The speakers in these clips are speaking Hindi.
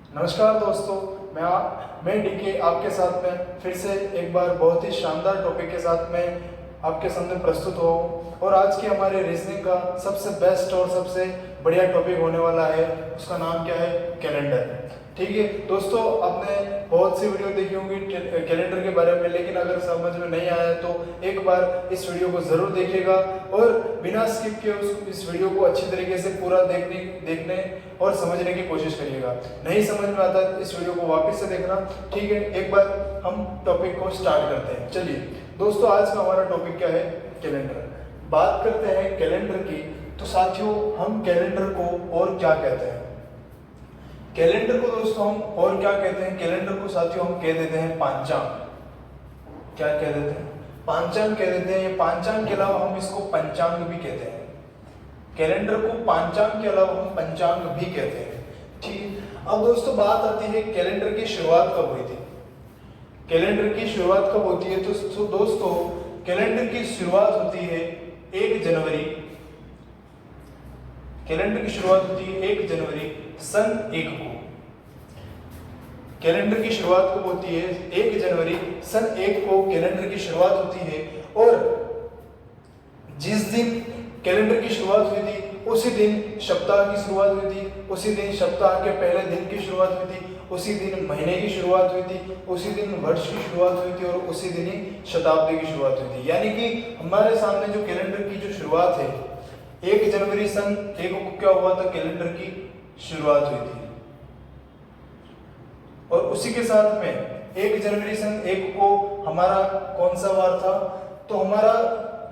नमस्कार दोस्तों, मैं डीके आपके साथ में फिर से एक बार बहुत ही शानदार टॉपिक के साथ में आपके सामने प्रस्तुत हो। और आज की हमारे रीजनिंग का सबसे बेस्ट और सबसे बढ़िया टॉपिक होने वाला है, उसका नाम क्या है? कैलेंडर। ठीक है दोस्तों, आपने बहुत सी वीडियो देखी होंगी कैलेंडर के बारे में, लेकिन अगर समझ में नहीं आया तो एक बार इस वीडियो को जरूर देखिएगा और बिना स्किप के इस वीडियो को अच्छी तरीके से पूरा देखने और समझने की कोशिश करिएगा। नहीं समझ में आता इस वीडियो को वापस से देखना। ठीक है, एक बार हम टॉपिक को स्टार्ट करते हैं। चलिए दोस्तों, आज का हमारा टॉपिक क्या है? कैलेंडर। बात करते हैं कैलेंडर की, तो साथियों हम कैलेंडर को और क्या कहते हैं? कैलेंडर को दोस्तों हम और क्या कहते हैं? कैलेंडर को साथियों हम कह देते हैं पांचांग। क्या कह देते हैं? पांचांग कह देते हैं। ये पांचांग के अलावा हम इसको पंचांग भी कहते हैं। कैलेंडर को पांचांग के अलावा हम पंचांग भी कहते हैं। ठीक। अब दोस्तों बात आती है कैलेंडर की शुरुआत कब हुई थी? कैलेंडर की शुरुआत कब होती है? तो दोस्तों कैलेंडर की शुरुआत होती है 1 जनवरी। कैलेंडर की शुरुआत होती है 1 जनवरी सन 1 को। कैलेंडर की शुरुआत कब होती है? 1 जनवरी सन 1 को कैलेंडर की शुरुआत होती है। और जिस दिन कैलेंडर की शुरुआत हुई थी उसी दिन सप्ताह की शुरुआत हुई थी, उसी दिन सप्ताह के पहले दिन की शुरुआत हुई थी, उसी दिन महीने की शुरुआत हुई थी, उसी दिन वर्ष की शुरुआत हुई थी और उसी दिन ही शताब्दी की शुरुआत हुई थी। यानी कि हमारे सामने जो कैलेंडर की जो शुरुआत है 1 जनवरी सन 1 को क्या हुआ था? कैलेंडर की शुरुआत हुई थी। और उसी के साथ में 1 जनवरी सन 1 को हमारा कौन सा वार था? तो हमारा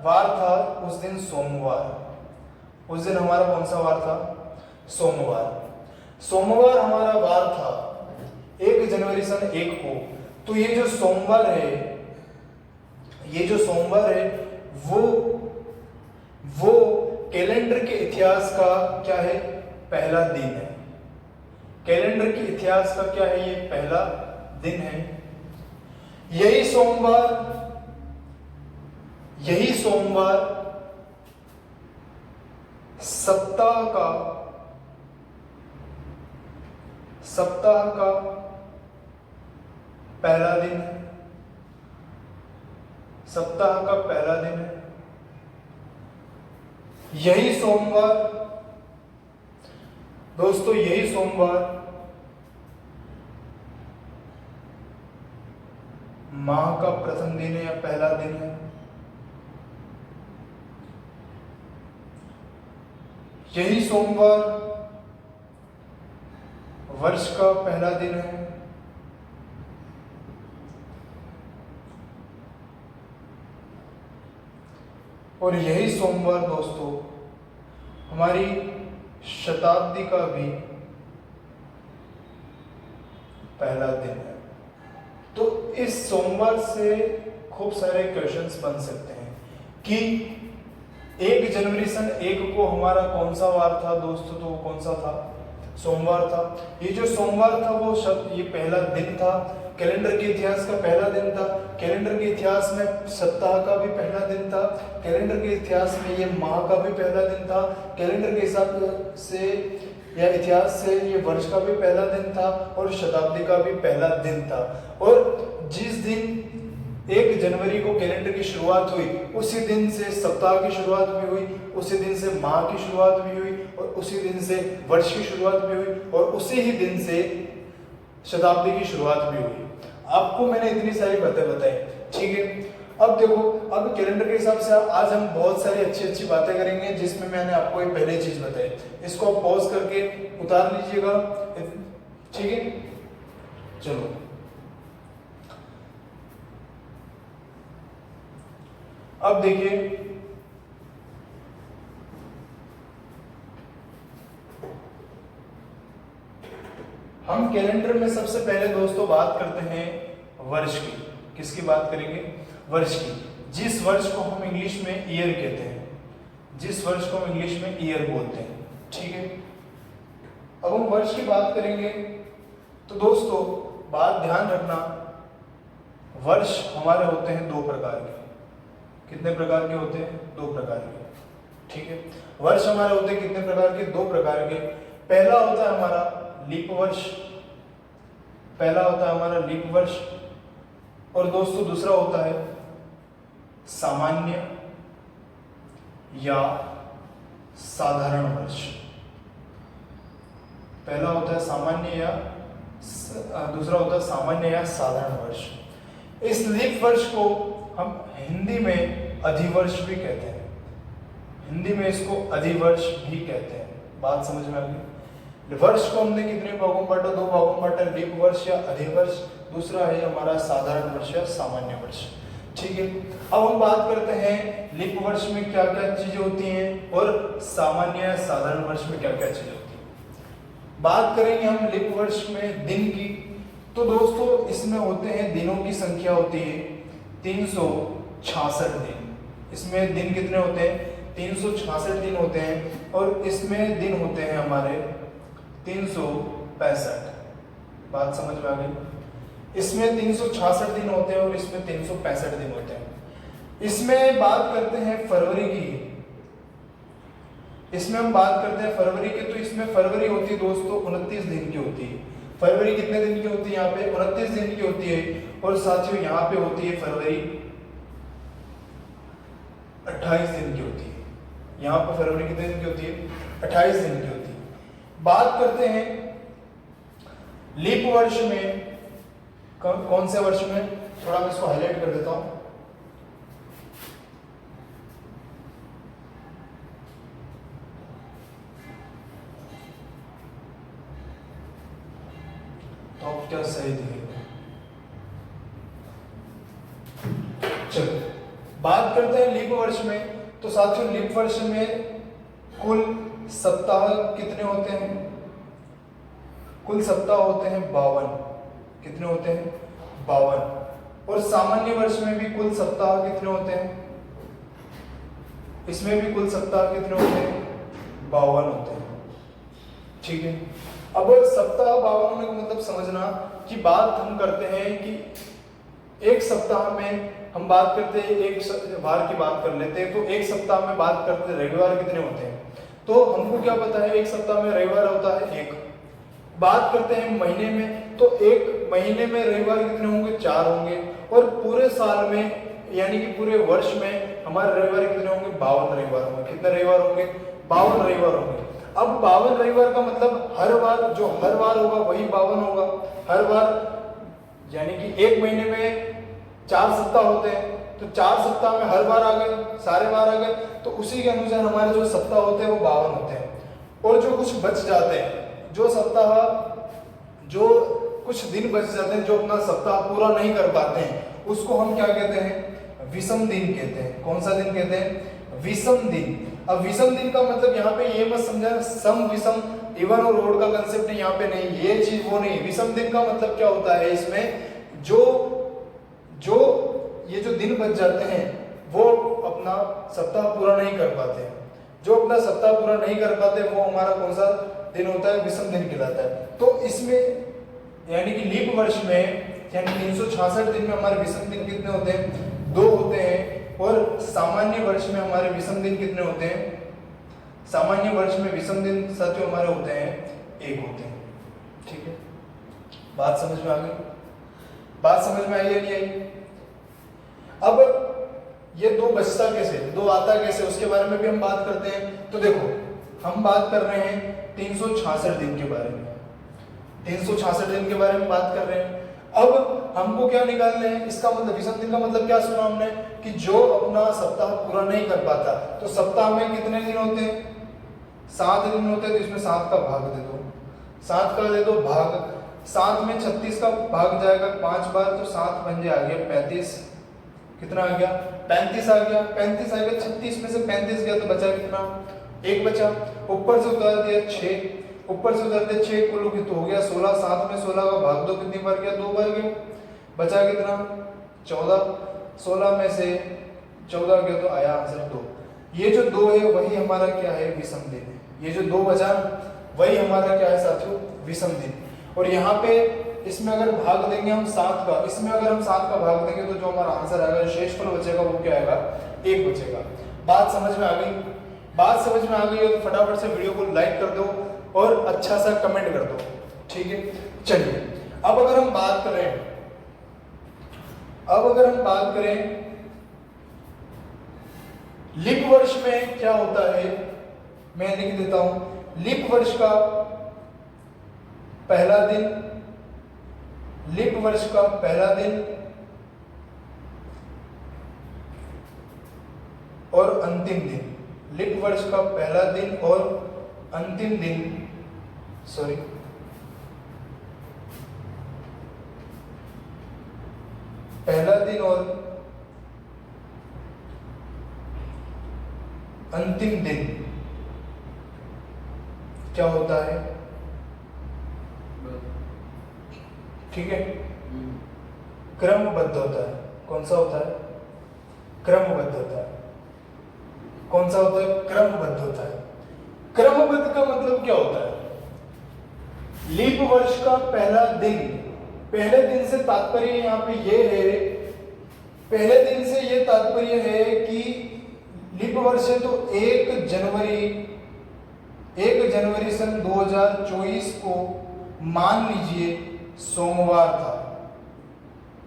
वार था उस दिन सोमवार। उस दिन हमारा कौन सा वार था? सोमवार। सोमवार हमारा वार था 1 जनवरी सन 1 को। तो ये जो सोमवार है, ये जो सोमवार है वो कैलेंडर के इतिहास का क्या है? पहला दिन है। कैलेंडर के इतिहास का क्या है? ये पहला दिन है। यही सोमवार सप्ताह का पहला दिन है। सप्ताह का पहला दिन है। यही सोमवार दोस्तों, यही सोमवार माह का प्रथम दिन है या पहला दिन है। यही सोमवार वर्ष का पहला दिन है। और यही सोमवार दोस्तों हमारी शताब्दी का भी पहला दिन है। तो इस सोमवार से खूब सारे क्वेश्चंस बन सकते हैं कि 1 जनवरी सन 1 को हमारा कौन सा वार था दोस्तों? तो वो कौन सा था? सोमवार था। ये जो सोमवार था वो ये पहला दिन था। कैलेंडर के इतिहास का पहला दिन था। कैलेंडर के इतिहास में सप्ताह का भी पहला दिन था। कैलेंडर के इतिहास में ये माह का भी पहला दिन था। कैलेंडर के हिसाब से या इतिहास से ये वर्ष का भी पहला दिन था और शताब्दी का भी पहला दिन था। और जिस दिन 1 जनवरी को कैलेंडर की शुरुआत हुई उसी दिन से सप्ताह की शुरुआत भी हुई, उसी दिन से माह की शुरुआत भी हुई और उसी दिन से वर्ष की शुरुआत भी हुई और उसी ही दिन से शताब्दी की शुरुआत भी हुई। आपको मैंने इतनी सारी बातें बताई। ठीक है, अब देखो, अब कैलेंडर के हिसाब से आज हम बहुत सारी अच्छी बातें करेंगे, जिसमें मैंने आपको एक पहले चीज बताई। इसको आप पॉज करके उतार लीजिएगा। ठीक है, चलो अब देखिए, हम कैलेंडर में सबसे पहले दोस्तों बात करते हैं वर्ष की। किसकी बात करेंगे? वर्ष की। जिस वर्ष को हम इंग्लिश में ईयर कहते हैं, जिस वर्ष को हम इंग्लिश में ईयर बोलते हैं। ठीक है, अब हम वर्ष की बात करेंगे तो दोस्तों बात ध्यान रखना, वर्ष हमारे होते हैं 2 प्रकार के। कितने प्रकार के होते हैं? 2 प्रकार के। ठीक है, वर्ष हमारे होते हैं कितने प्रकार के? 2 प्रकार के। पहला होता है हमारा लीप वर्ष, पहला होता है हमारा लीप वर्ष, और दोस्तों दूसरा होता है सामान्य या साधारण वर्ष। पहला होता है सामान्य या दूसरा होता है सामान्य या साधारण वर्ष। इस लीप वर्ष को हम हिंदी में अधिवर्ष भी कहते हैं, हिंदी में इसको अधिवर्ष भी कहते हैं। बात समझ में आ गई। वर्ष को हमने कितने भागों में बांटा? 2 भागों में बांटा, लीप वर्ष या अधिवर्ष, दूसरा है हमारा साधारण वर्ष या सामान्य वर्ष। ठीक है, अब हम बात करते हैं लीप वर्ष में क्या क्या चीजें होती हैं और सामान्य या साधारण वर्ष में क्या क्या चीजें होती हैं। बात करेंगे हम लीप वर्ष में दिन की, तो दोस्तों इसमें होते हैं दिनों की संख्या होती है 366 दिन। इसमें दिन कितने होते हैं? 366 दिन होते हैं, और इसमें दिन होते हैं हमारे 365। बात समझ में आ गई। इसमें 366 दिन होते हैं और इसमें 365 दिन होते हैं। इसमें बात करते हैं फरवरी की, इसमें हम बात करते हैं फरवरी की, तो इसमें फरवरी होती है दोस्तों 29 दिन की होती है। फरवरी कितने दिन की होती है? यहाँ पे 29 दिन की होती है। और साथियों यहाँ पे होती है फरवरी 28 दिन की होती है। यहाँ पर फरवरी कितने दिन की होती है? 28 दिन की होती है। बात करते हैं लीप वर्ष में, कौन से वर्ष में, थोड़ा मैं इसको हाईलाइट कर देता हूं। तो अब क्या सही दिखेगा? चलो बात करते हैं लीप वर्ष में। तो साथियों लीप वर्ष में कुल सप्ताह कितने होते हैं? कुल सप्ताह होते हैं 52। कितने होते हैं? 52। और सामान्य वर्ष में भी कुल सप्ताह कितने होते हैं? इसमें भी कुल सप्ताह कितने होते हैं? 52 होते हैं। ठीक है, अब सप्ताह 52 होने का मतलब समझना कि बात हम करते हैं कि एक सप्ताह में हम बात करते हैं, एक बार की बात कर लेते हैं, तो एक सप्ताह में बात करते हैं रविवार कितने होते हैं? तो हमको क्या पता है? एक सप्ताह में रविवार होता है 1। बात करते हैं महीने में, तो एक महीने में रविवार कितने होंगे? 4 होंगे। और पूरे साल में यानी कि पूरे वर्ष में हमारे रविवार कितने होंगे? 52 रविवार होंगे। कितने रविवार होंगे? 52 रविवार होंगे। अब 52 रविवार का मतलब हर बार जो हर बार होगा वही 52 होगा। हर बार यानी कि एक महीने में 4 सप्ताह होते हैं, तो 4 सप्ताह में हर बार आ गए, सारे बार आ गए, तो उसी के अनुसार हमारे जो सप्ताह होते हैं वो 52 होते हैं। और जो कुछ बच जाते हैं, जो सप्ताह, जो कुछ दिन बच जाते हैं, जो अपना सप्ताह पूरा नहीं कर पाते हैं, उसको हम क्या कहते हैं? विषम दिन कहते हैं। कौन सा दिन कहते हैं? विषम दिन। अब विषम दिन का मतलब यहाँ पे ये मत समझा सम विषम इवन और ओड का कंसेप्ट यहाँ पे नहीं, ये चीज वो नहीं। विषम दिन का मतलब क्या होता है? इसमें जो ये जो दिन बच जाते हैं वो अपना सप्ताह पूरा नहीं कर पाते हैं। जो अपना सप्ताह पूरा नहीं कर पाते वो हमारा कौन सा दिन होता है? विषम दिन कहलाता है। तो इसमें यानी कि लीप वर्ष में यानी 366 दिन में हमारे विषम दिन कितने होते हैं? 2 होते हैं। और सामान्य वर्ष में हमारे विषम दिन कितने होते हैं? सामान्य वर्ष में विषम दिन साथियों हमारे होते हैं 1 होते हैं। ठीक है, बात समझ में आ गई? बात समझ में आई या नहीं आई? अब ये 2 बचता कैसे, 2 आता कैसे, उसके बारे में भी हम बात करते हैं। तो देखो हम बात कर रहे हैं 366 दिन के बारे में, 366 दिन के बारे में बात कर रहे हैं। अब हमको क्या निकालना है? इसका मतलब विषम दिन का मतलब क्या सुना हमने कि जो अपना सप्ताह पूरा नहीं कर पाता। तो सप्ताह में कितने दिन होते हैं? 7 दिन होते हैं। तो इसमें 7 का भाग दे दो, 7 का दे दो भाग, 7 में 36 का भाग जाएगा 5 बार, तो 7 पंजे आ गया 35। कितना आ गया? 35 आ गया। 35 आ गया, 36 में से 35 गया तो बचा कितना? 1 बचा। ऊपर से उतार दिया 6, ऊपर से उतार दिया 6, कुल तो हो गया 16। 7 में 16 का भाग दो, कितनी बार गया? 2 बार गया। बचा कितना? 14। 16 में से 14 गया तो आया आंसर 2। ये जो 2 है वही हमारा क्या है? विषम दिन है। ये जो 2 बचा वही हमारा क्या है साथियों? विषम दिन। और यहाँ पे इसमें अगर भाग देंगे हम 7 का, इसमें अगर हम 7 का भाग देंगे तो जो हमारा आंसर आएगा, जो शेषफल बचेगा वो क्या आएगा? 1 बचेगा। बात समझ में आ गई? बात समझ में आ गई हो तो फटाफट से वीडियो को लाइक कर दो और अच्छा सा कमेंट कर दो। ठीक है, चलिए अब अगर हम बात करें लीप वर्ष में क्या होता है, मैं लिख देता हूं। लीप वर्ष का पहला दिन और अंतिम दिन, लीप वर्ष का पहला दिन और अंतिम दिन, पहला दिन और अंतिम दिन क्या होता है, ठीक है, क्रमबद्ध होता है। कौन सा होता है? क्रमबद्ध होता है। कौन सा होता है? क्रमबद्ध होता है। क्रमबद्ध का मतलब क्या होता है? लीप वर्ष का पहला दिन, पहले दिन से तात्पर्य यहाँ पे ये है, पहले दिन से ये तात्पर्य है कि लीप वर्ष है तो 1 जनवरी सन 2024 को मान लीजिए सोमवार था।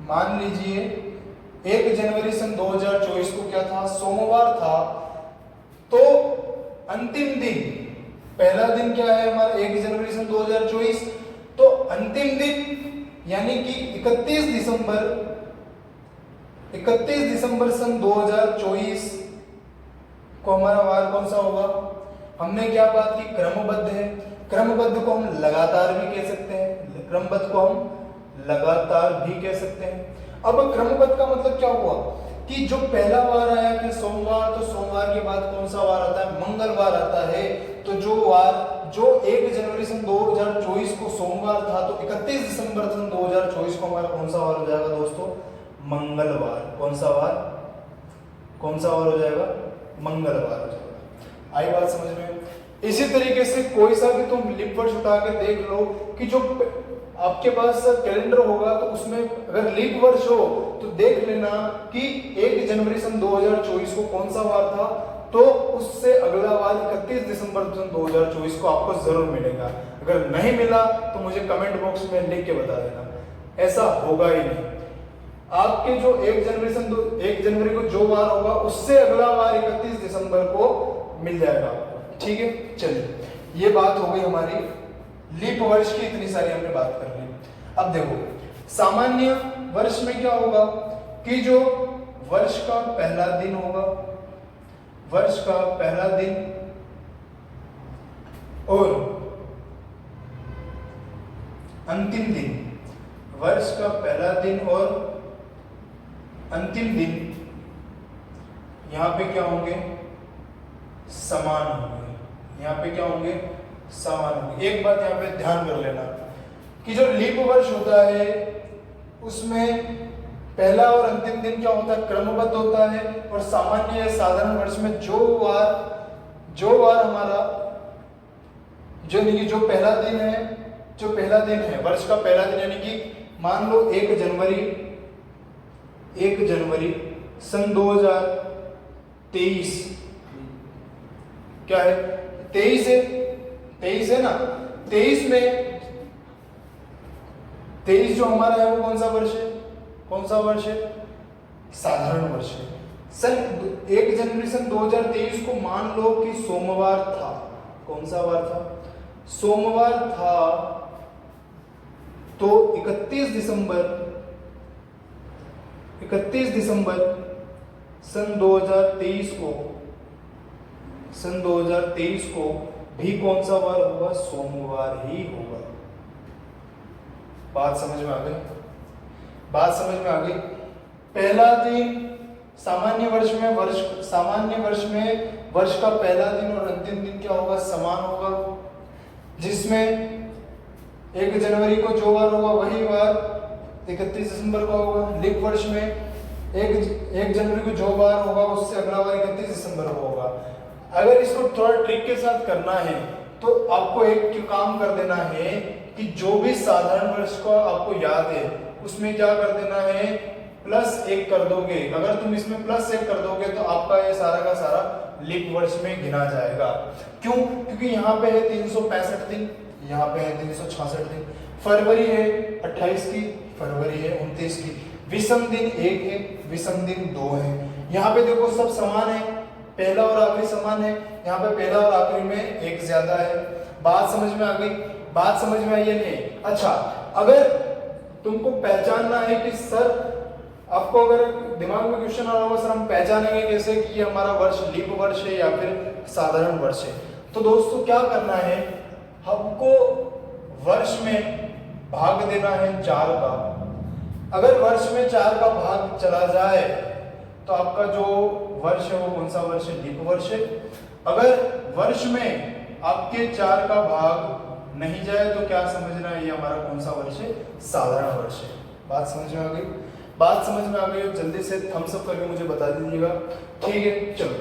मान लीजिए 1 जनवरी सन 2024 को क्या था? सोमवार था। तो अंतिम दिन, पहला दिन क्या है हमारा? 1 जनवरी सन 2024। तो अंतिम दिन यानी कि 31 दिसंबर सन 2024 को हमारा वार कौन सा होगा? हमने क्या बात की? क्रमबद्ध है। क्रमबद्ध को हम लगातार भी कह सकते हैं, क्रमबद्ध को हम लगातार भी कह सकते हैं। अब क्रमबद्ध का मतलब क्या हुआ कि जो पहला वार आया कि सोमवार, तो सोमवार के बाद कौन सा वार आता है? मंगलवार आता है। तो जो 1 जनवरी सन 2024 को सोमवार था, तो 31 दिसंबर सन 2024 को हमारा कौन सा वार हो जाएगा दोस्तों? मंगलवार। कौन सा वार हो जाएगा? मंगलवार हो जाएगा। आई बात समझ में? इसी तरीके से कोई सा भी तुम लीप वर्ष उठा कर देख लो कि जो आपके पास कैलेंडर होगा तो उसमें अगर लीप वर्ष हो तो देख लेना कि 1 जनवरी सन 2024 को कौन सा वार था, तो उससे अगला वार 31 दिसंबर सन 2024 को आपको जरूर मिलेगा। अगर नहीं मिला तो मुझे कमेंट बॉक्स में लिख के बता देना, ऐसा होगा ही नहीं। आपके जो 1 जनवरी को जो वार होगा उससे अगला वार 31 दिसंबर को मिल जाएगा आपको, ठीक है। चलिए, ये बात हो गई हमारी लीप वर्ष की, इतनी सारी हमने बात कर ली। अब देखो सामान्य वर्ष में क्या होगा कि जो वर्ष का पहला दिन होगा, वर्ष का पहला दिन और अंतिम दिन, वर्ष का पहला दिन और अंतिम दिन यहां पे क्या होंगे? समान होंगे। यहां पे क्या होंगे? समान होंगे। एक बात यहां पे ध्यान कर लेना कि जो लीप वर्ष होता है उसमें पहला और अंतिम दिन क्या होता है? क्रमबद्ध होता है। और सामान्य या साधारण वर्ष में जो वार हमारा जो पहला दिन है वर्ष का पहला दिन, यानी कि मान लो 1 जनवरी सन 2023 क्या है? 23 है ना। 23 में 23 जो हमारा है वो कौन सा वर्ष है? साधारण वर्ष है। सन 1 जनवरी सन 2023 को मान लो कि सोमवार था। कौन सा वार था? सोमवार था। तो 31 दिसंबर सन 2023 को भी कौन सा वार होगा? सोमवार ही होगा। बात समझ में आ गई? पहला दिन सामान्य वर्ष में वर्ष का पहला दिन और अंतिम दिन क्या होगा? समान होगा, जिसमें 1 जनवरी को जो वार होगा वही वार 31 दिसंबर को होगा। लीप वर्ष में 1 जनवरी को जो वार होगा उससे अगला वार 31 दिसंबर को होगा। अगर इसको थोड़ा ट्रिक के साथ करना है तो आपको एक काम कर देना है कि जो भी साधारण वर्ष को आपको याद है उसमें क्या कर देना है? +1 कर दोगे। अगर तुम इसमें +1 कर दोगे तो आपका ये सारा का सारा लीप वर्ष में गिना जाएगा। क्यों? क्योंकि यहाँ पे है 365 दिन, यहाँ पे है 366 दिन। फरवरी है 28 की, फरवरी है 29 की, विषम दिन 1 है, विषम दिन 2 है। यहाँ पे देखो सब समान है, पहला और आखिरी समान है, यहाँ पे पहला और आखिरी में एक ज्यादा है। बात समझ में आ गई? बात समझ में आई है नहीं? अच्छा, अगर तुमको पहचानना है कि सर, आपको अगर दिमाग में क्वेश्चन आ रहा होगा सर हम पहचानेंगे कैसे कि ये हमारा वर्ष लीप वर्ष है या फिर साधारण वर्ष है, तो दोस्तों क्या करना है, हमको वर्ष में भाग देना है 4 का। अगर वर्ष में 4 का भाग चला जाए तो आपका जो वर्ष है वो कौन सा वर्ष है? लीप वर्ष है। अगर वर्ष में आपके 4 का भाग नहीं जाए तो क्या समझना है, ये हमारा कौन सा वर्ष है? साधारण वर्ष है। बात समझ में आ गई? बात समझ में आ गई हो जल्दी से थम्स अप करके मुझे बता दीजिएगा। ठीक है, चलो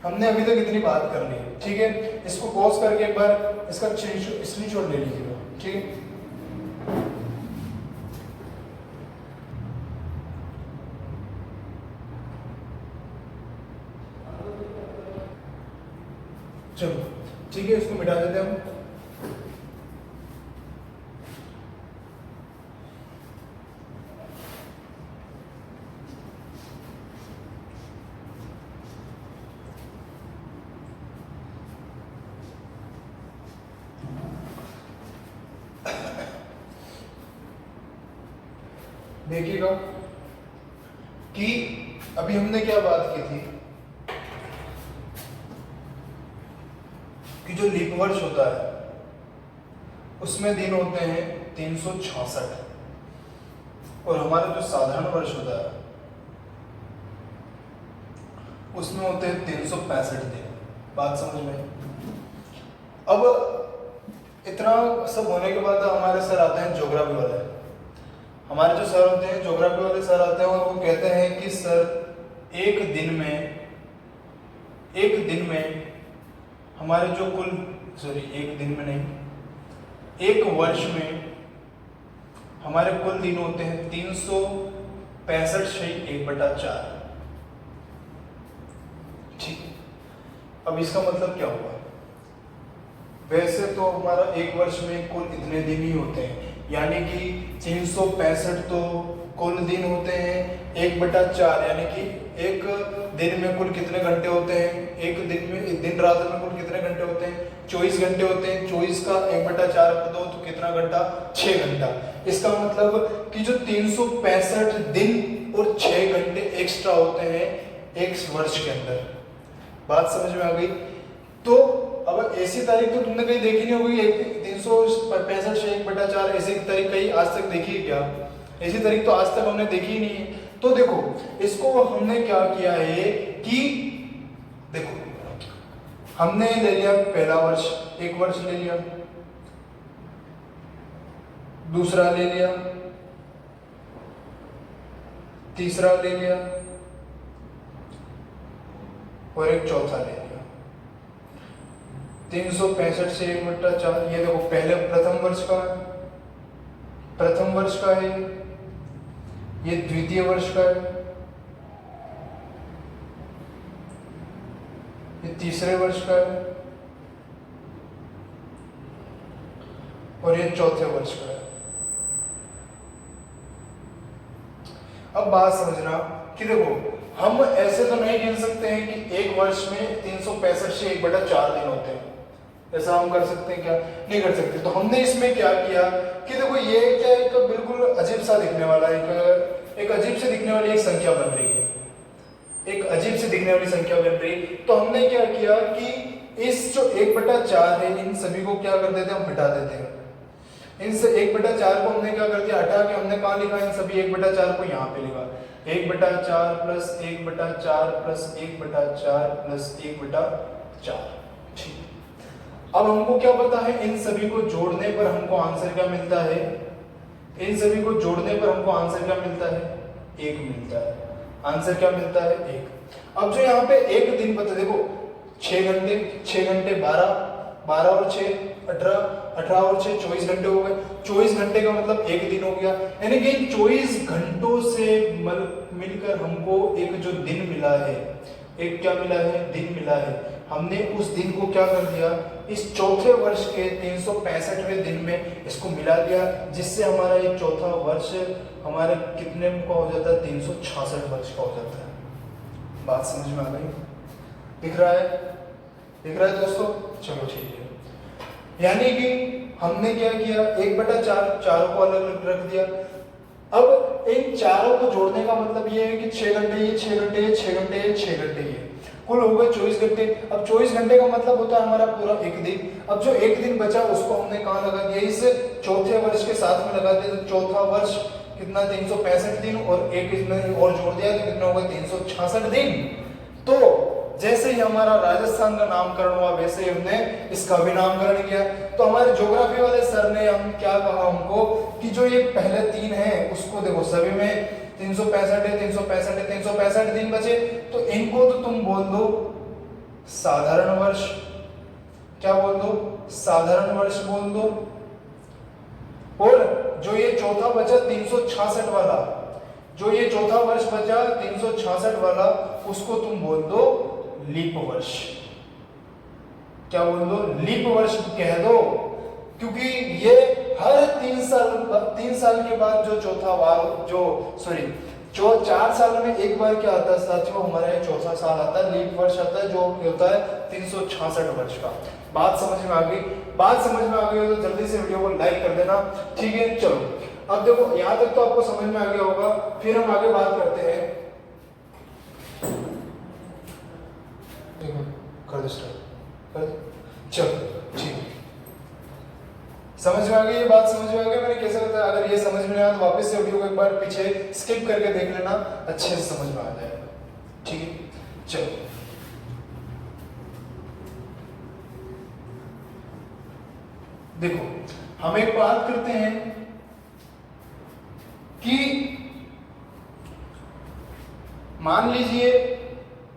हमने अभी तक इतनी बात कर ली है। ठीक है, इसको पॉज करके एक बार इसका स्क्रीनशॉट ले लीजिएगा। ठीक है, चलो ठीक है, इसको मिटा देते हैं हम। देखिएगा कि अभी हमने क्या बात की थी कि जो लीप वर्ष होता है उसमें दिन होते हैं 366 और हमारा जो साधारण वर्ष होता है उसमें होते हैं 365 दिन। बात समझ में? अब इतना सब होने के बाद हमारे सर आते हैं ज्योग्राफी वाले। हमारे जो सर होते हैं ज्योग्राफी वाले सर आते हैं और वो कहते हैं कि सर एक दिन में हमारे जो कुल एक दिन में नहीं, एक वर्ष में हमारे कुल दिन होते हैं 365/1/4। ठीक, अब इसका मतलब क्या हुआ? वैसे तो हमारा एक वर्ष में कुल इतने दिन ही होते हैं, यानी कि 365 तो कुल दिन होते हैं 1/4, यानी कि एक दिन में कुल कितने घंटे होते हैं? एक दिन में, दिन रात में कुल कितने घंटे होते हैं? 24 घंटे होते हैं। 24 का 1/4 कर दो तो कितना घंटा? 6 घंटा। इसका मतलब कि जो 365 दिन और 6 घंटे एक्स्ट्रा होते हैं एक वर्ष के अंदर। बात समझ में आ गई? तो अब ऐसी तारीख तो तुमने कहीं देखी नहीं होगी, 365 से 1/4 ऐसी तारीख कहीं आज तक देखी है क्या? ऐसी तारीख तो आज तक हमने देखी ही नहीं है। तो देखो, इसको हमने क्या किया है कि देखो, हमने ले लिया पहला वर्ष, एक वर्ष ले लिया, दूसरा ले लिया, तीसरा ले लिया और एक चौथा ले लिया। 365 से 1/4, ये देखो पहले प्रथम वर्ष का है, ये द्वितीय वर्ष का है, ये तीसरे वर्ष का है और ये चौथे वर्ष का है। अब बात समझना कि देखो, हम ऐसे तो नहीं गिन सकते हैं कि एक वर्ष में 365 से 1/4 दिन होते हैं। ऐसा हम कर सकते हैं क्या? नहीं कर सकते। तो हमने इसमें क्या किया कि देखो, ये क्या एक बिल्कुल अजीब सा दिखने वाला एक अजीब से दिखने वाली एक संख्या बन रही है, एक अजीब से दिखने वाली संख्या बन रही। तो हमने क्या किया कि इस जो 1/4 है, इन सभी को क्या कर देते हैं? हम हटा देते हैं। इनसे 1/4 को हमने क्या कर दिया? हटा के हमने कहाँ लिखा? इन सभी 1/4 को यहाँ पे लिखा। 1/4 प्लस 1/4 प्लस 1/4 प्लस 1/4। ठीक, अब हमको क्या पता है? इन सभी को जोड़ने पर हमको आंसर क्या मिलता है? इन सभी को जोड़ने पर हमको आंसर क्या मिलता है? 1 मिलता है। आंसर क्या मिलता है? 1। अब जो यहाँ पे एक दिन पता, देखो 6 घंटे 12 और 6 18 और 6 24 घंटे हो गए। 24 घंटे का मतलब एक दिन हो गया, यानी कि 24 घंटों से मिलकर हमको एक जो दिन मिला है, एक क्या मिला है? दिन मिला है। हमने उस दिन को क्या कर दिया, इस चौथे वर्ष के 365वें दिन में इसको मिला दिया, जिससे हमारा ये चौथा वर्ष हमारे कितने का हो जाता है, 366 वर्ष का हो जाता है। बात समझ में आ गई? दिख रहा है? दिख रहा है दोस्तों? चलो ठीक है। यानी कि हमने क्या किया, 1/4 चारों को अलग अलग रख दिया। अब इन चारों को जोड़ने का मतलब ये है कि 6 घंटे ये, 6 घंटे ये, 6 घंटे ये, 6 घंटे ये, कुल हो गए 24 घंटे। अब 24 घंटे का मतलब होता है हमारा पूरा एक दिन। अब जो एक दिन बचा उसको हमने कहाँ लगा दिया, इस चौथे वर्ष के साथ में लगा दिया। तो चौथा वर्ष कितना, 365 दिन, और एक इसमें और जोड़ दिया तो कितना होगा, 366 दिन। तो जैसे ही हमारा राजस्थान का नामकरण हुआ वैसे ही हमने इसका भी नामकरण किया। तो हमारे ज्योग्राफी वाले सर ने हम क्या कहा हमको कि जो ये पहले 3 हैं उसको देखो, सभी में 365 है, 365 है, 365 दिन बचे, तो इनको तो तुम बोल दो साधारण वर्ष। क्या बोल दो? साधारण वर्ष बोल दो। और जो ये चौथा बचा 366 वाला, जो ये चौथा वर्ष बचा 366 वाला, उसको तुम बोल दो लीप वर्ष। क्या बोल दो? लीप वर्ष कह दो, क्योंकि ये हर 3 साल के बाद जो चौथा बार जो 4 साल में एक बार क्या आता है साथियों, हमारा ये चौथा साल आता है, लीप वर्ष आता है, जो होता है 366 वर्ष का। बात समझ में आ गई? बात समझ में आ गई तो जल्दी से वीडियो को लाइक कर देना, ठीक है। चलो अब देखो, यहां तक तो आपको समझ में आ गया होगा। फिर हम आगे बात करते हैं, कर दो स्टार्ट, कर दो। चलो ठीक है, समझ में आ गई ये बात? समझ में आ गई मैंने कैसे बताया? अगर ये समझ में आया तो वापस से वीडियो को एक बार पीछे स्किप करके देख लेना, अच्छे से समझ में आ जाएगा, ठीक है। चलो देखो, हम एक बात करते हैं कि मान लीजिए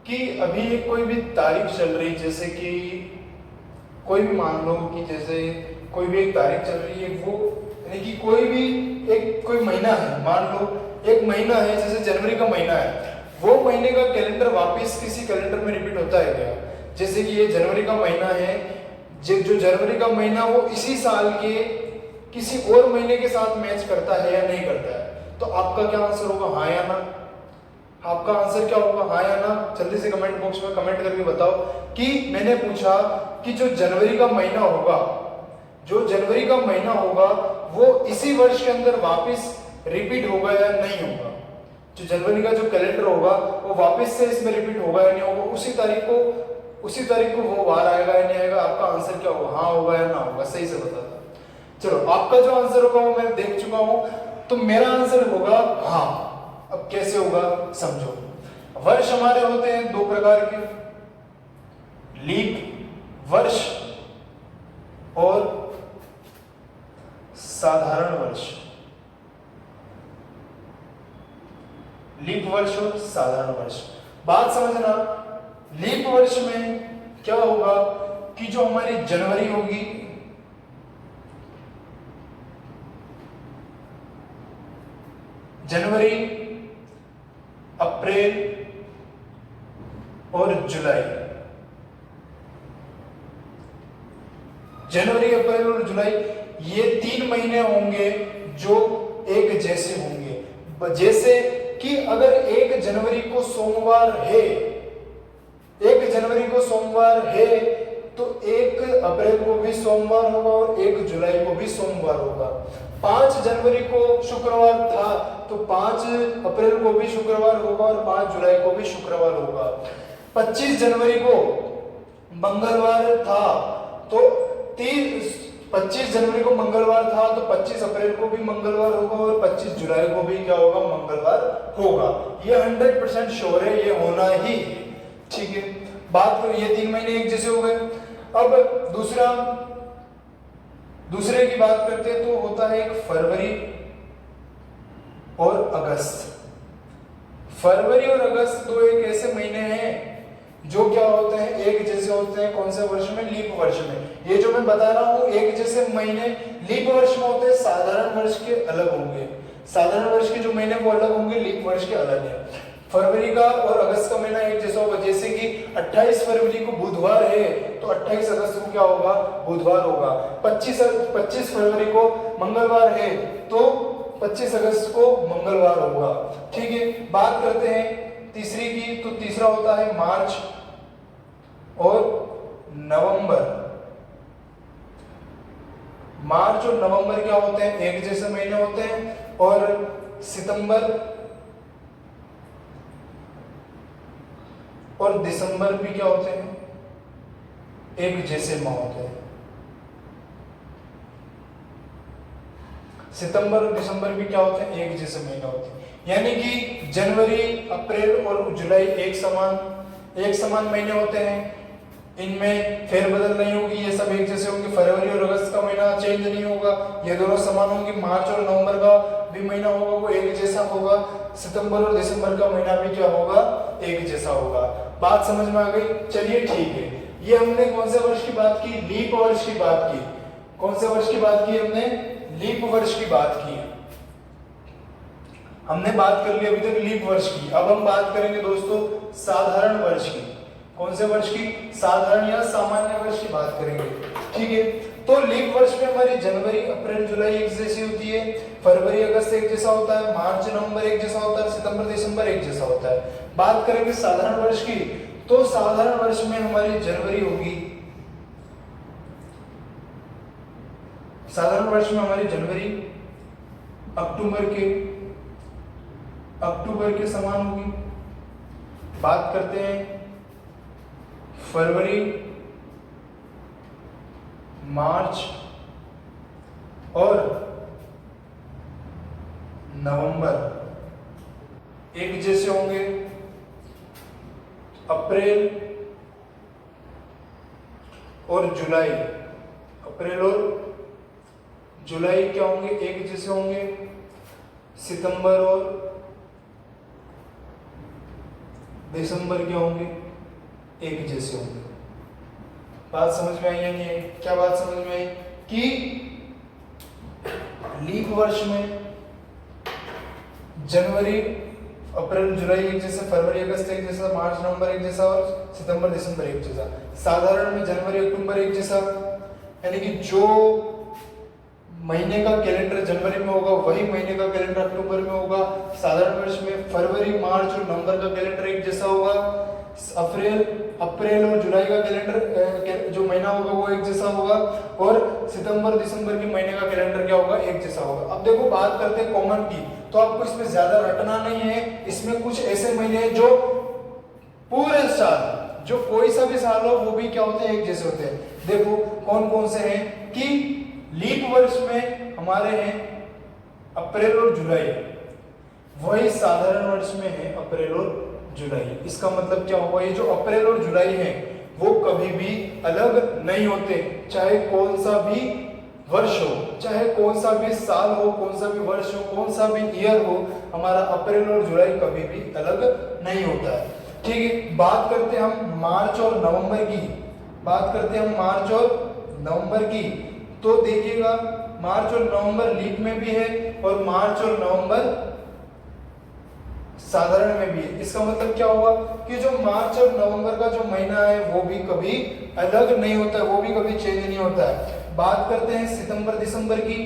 कि अभी कोई भी तारीख चल रही, जैसे कि कोई भी मान लो कि जैसे कोई भी एक तारीख चल रही है, वो यानी कि कोई भी एक कोई महीना है, मान लो एक महीना है, जैसे जनवरी का महीना है, वो महीने का कैलेंडर वापस किसी कैलेंडर में रिपीट होता है क्या? जैसे कि ये जनवरी का महीना है, जो जनवरी का महीना वो इसी साल के किसी और महीने के साथ मैच करता है या नहीं करता है? तो आपका क्या आंसर होगा, हाँ या ना? आपका आंसर क्या होगा, हाँ या ना? जल्दी से कमेंट बॉक्स में कमेंट करके बताओ कि मैंने पूछा कि जो जनवरी का महीना होगा, जो जनवरी का महीना होगा वो इसी वर्ष के अंदर वापस रिपीट होगा या नहीं होगा? जो जनवरी का जो कैलेंडर होगा वो वापस से इसमें रिपीट होगा या नहीं होगा? उसी तारीख को वो वार आएगा या नहीं आएगा? आपका आंसर क्या होगा, हाँ होगा या ना होगा? सही से बता दो। चलो आपका जो आंसर होगा वो मैं देख चुका हूं, तो मेरा आंसर होगा हाँ। अब कैसे होगा समझो। वर्ष हमारे होते हैं 2 प्रकार के, लीप वर्ष और साधारण वर्ष। लीप वर्ष और साधारण वर्ष, बात समझना। लीप वर्ष में क्या होगा कि जो हमारी जनवरी होगी, जनवरी, अप्रैल और जुलाई, जनवरी, अप्रैल और जुलाई, ये 3 महीने होंगे जो एक जैसे होंगे। जैसे कि अगर 1 जनवरी को सोमवार है, 1 जनवरी को सोमवार है, तो 1 अप्रैल को भी सोमवार होगा और 1 जुलाई को भी सोमवार होगा। 5 जनवरी को शुक्रवार था तो 5 अप्रैल को भी शुक्रवार होगा और 5 जुलाई को भी शुक्रवार होगा। 25 जनवरी को मंगलवार था तो 25 जनवरी को मंगलवार था तो 25 अप्रैल को भी मंगलवार होगा और 25 जुलाई को भी क्या होगा, मंगलवार होगा। ये 100% श्योर है, ये होना ही, ठीक है। बात तो ये 3 महीने एक जैसे हो गए। अब दूसरे की बात करते हैं तो होता है एक फरवरी और अगस्त। फरवरी और अगस्त 2 एक ऐसे महीने हैं जो क्या होते हैं, एक जैसे होते हैं। कौन से वर्ष में? लीप वर्ष में। ये जो मैं बता रहा हूं एक जैसे महीने लीप वर्ष में होते हैं, साधारण वर्ष के अलग होंगे। साधारण वर्ष के जो महीने वो अलग होंगे, लीप वर्ष के अलग है। फरवरी का और अगस्त का महीना एक जैसा होगा। जैसे कि 28 फरवरी को बुधवार है तो 28 अगस्त को क्या होगा, बुधवार होगा। 25 फरवरी को मंगलवार है तो 25 अगस्त को मंगलवार होगा। ठीक है, बात करते हैं तीसरी की, तो तीसरा होता है मार्च और नवंबर। मार्च और नवंबर क्या होते हैं, एक जैसे महीने होते हैं। और सितंबर और दिसंबर भी क्या होते हैं, एक जैसे माह होते हैं। सितंबर और दिसंबर भी क्या होते हैं, एक जैसे महीने होते हैं। यानी कि जनवरी, अप्रैल और जुलाई एक समान महीने होते हैं। इनमें फेरबदल नहीं होगी, ये सब एक जैसे होंगे। फरवरी और अगस्त का महीना चेंज नहीं होगा, ये दोनों समान होंगे। मार्च और नवंबर का भी महीना होगा वो एक जैसा होगा। सितंबर और दिसंबर का महीना भी क्या होगा, एक जैसा होगा। बात समझ में आ गई? चलिए ठीक है, ये हमने कौन से वर्ष की बात की, लीप वर्ष की बात की। कौन से वर्ष की बात की हमने, लीप वर्ष की बात की। हमने बात कर ली अभी तक लीप वर्ष की। अब हम बात करेंगे दोस्तों साधारण वर्ष की। कौन से वर्ष की, साधारण या सामान्य वर्ष की बात करेंगे। ठीक है, तो लीप वर्ष में हमारी जनवरी, अप्रैल, जुलाई एक जैसी होती है। फरवरी, अगस्त एक जैसा होता है। मार्च, नवंबर एक जैसा होता है। सितंबर, दिसंबर एक जैसा होता है। बात करेंगे साधारण वर्ष की, तो साधारण वर्ष में हमारी जनवरी होगी। साधारण वर्ष में हमारी जनवरी अक्टूबर के समान होगी। बात करते हैं फरवरी, मार्च और नवंबर एक जैसे होंगे। अप्रैल और जुलाई क्या होंगे, एक जैसे होंगे। सितंबर और दिसंबर क्या होंगे, एक जैसे होंगे। बात समझ में आई या नहीं आई? क्या बात समझ में आई कि लीप वर्ष में जनवरी, अप्रैल, जुलाई एक जैसा, फरवरी, अगस्त एक जैसा, मार्च, नवंबर एक जैसा और सितंबर, दिसंबर एक जैसा। साधारण में जनवरी, अक्टूबर एक जैसा, यानी कि जो महीने का कैलेंडर जनवरी में होगा वही महीने का कैलेंडर अक्टूबर में होगा। साधारण वर्ष में फरवरी, मार्च और नवंबर का कैलेंडर एक जैसा होगा। अप्रैल और जुलाई का कैलेंडर जो महीना होगा वो एक जैसा होगा। और सितंबर, दिसंबर के महीने का कैलेंडर क्या होगा, एक जैसा होगा। अब देखो बात करते हैं कॉमन की, तो आपको इसमें ज्यादा रटना नहीं है। इसमें कुछ ऐसे महीने हैं जो पूरे साल, जो कोई सा भी साल हो वो भी क्या होते हैं, एक जैसे होते हैं। देखो कौन कौन से हैं कि लीप वर्ष में हमारे हैं अप्रैल और जुलाई, वही साधारण वर्ष में है अप्रैल और जुलाई। इसका मतलब क्या होगा, ये जो अप्रैल और जुलाई है वो कभी भी अलग नहीं होते। चाहे कौन सा भी वर्ष हो, चाहे कौन सा भी साल हो, कौन सा भी वर्ष हो, कौन सा भी ईयर हो, हमारा अप्रैल और जुलाई कभी भी अलग नहीं होता है। ठीक है, बात करते हैं हम मार्च और नवंबर की। तो देखिएगा मार्च और नवंबर लीप में भी है और मार्च और नवंबर साधारण में भी है। इसका मतलब क्या हुआ कि जो मार्च और नवंबर का जो महीना है वो भी कभी अलग नहीं होता है, वो भी कभी चेंज नहीं होता है। बात करते हैं सितंबर, दिसंबर की,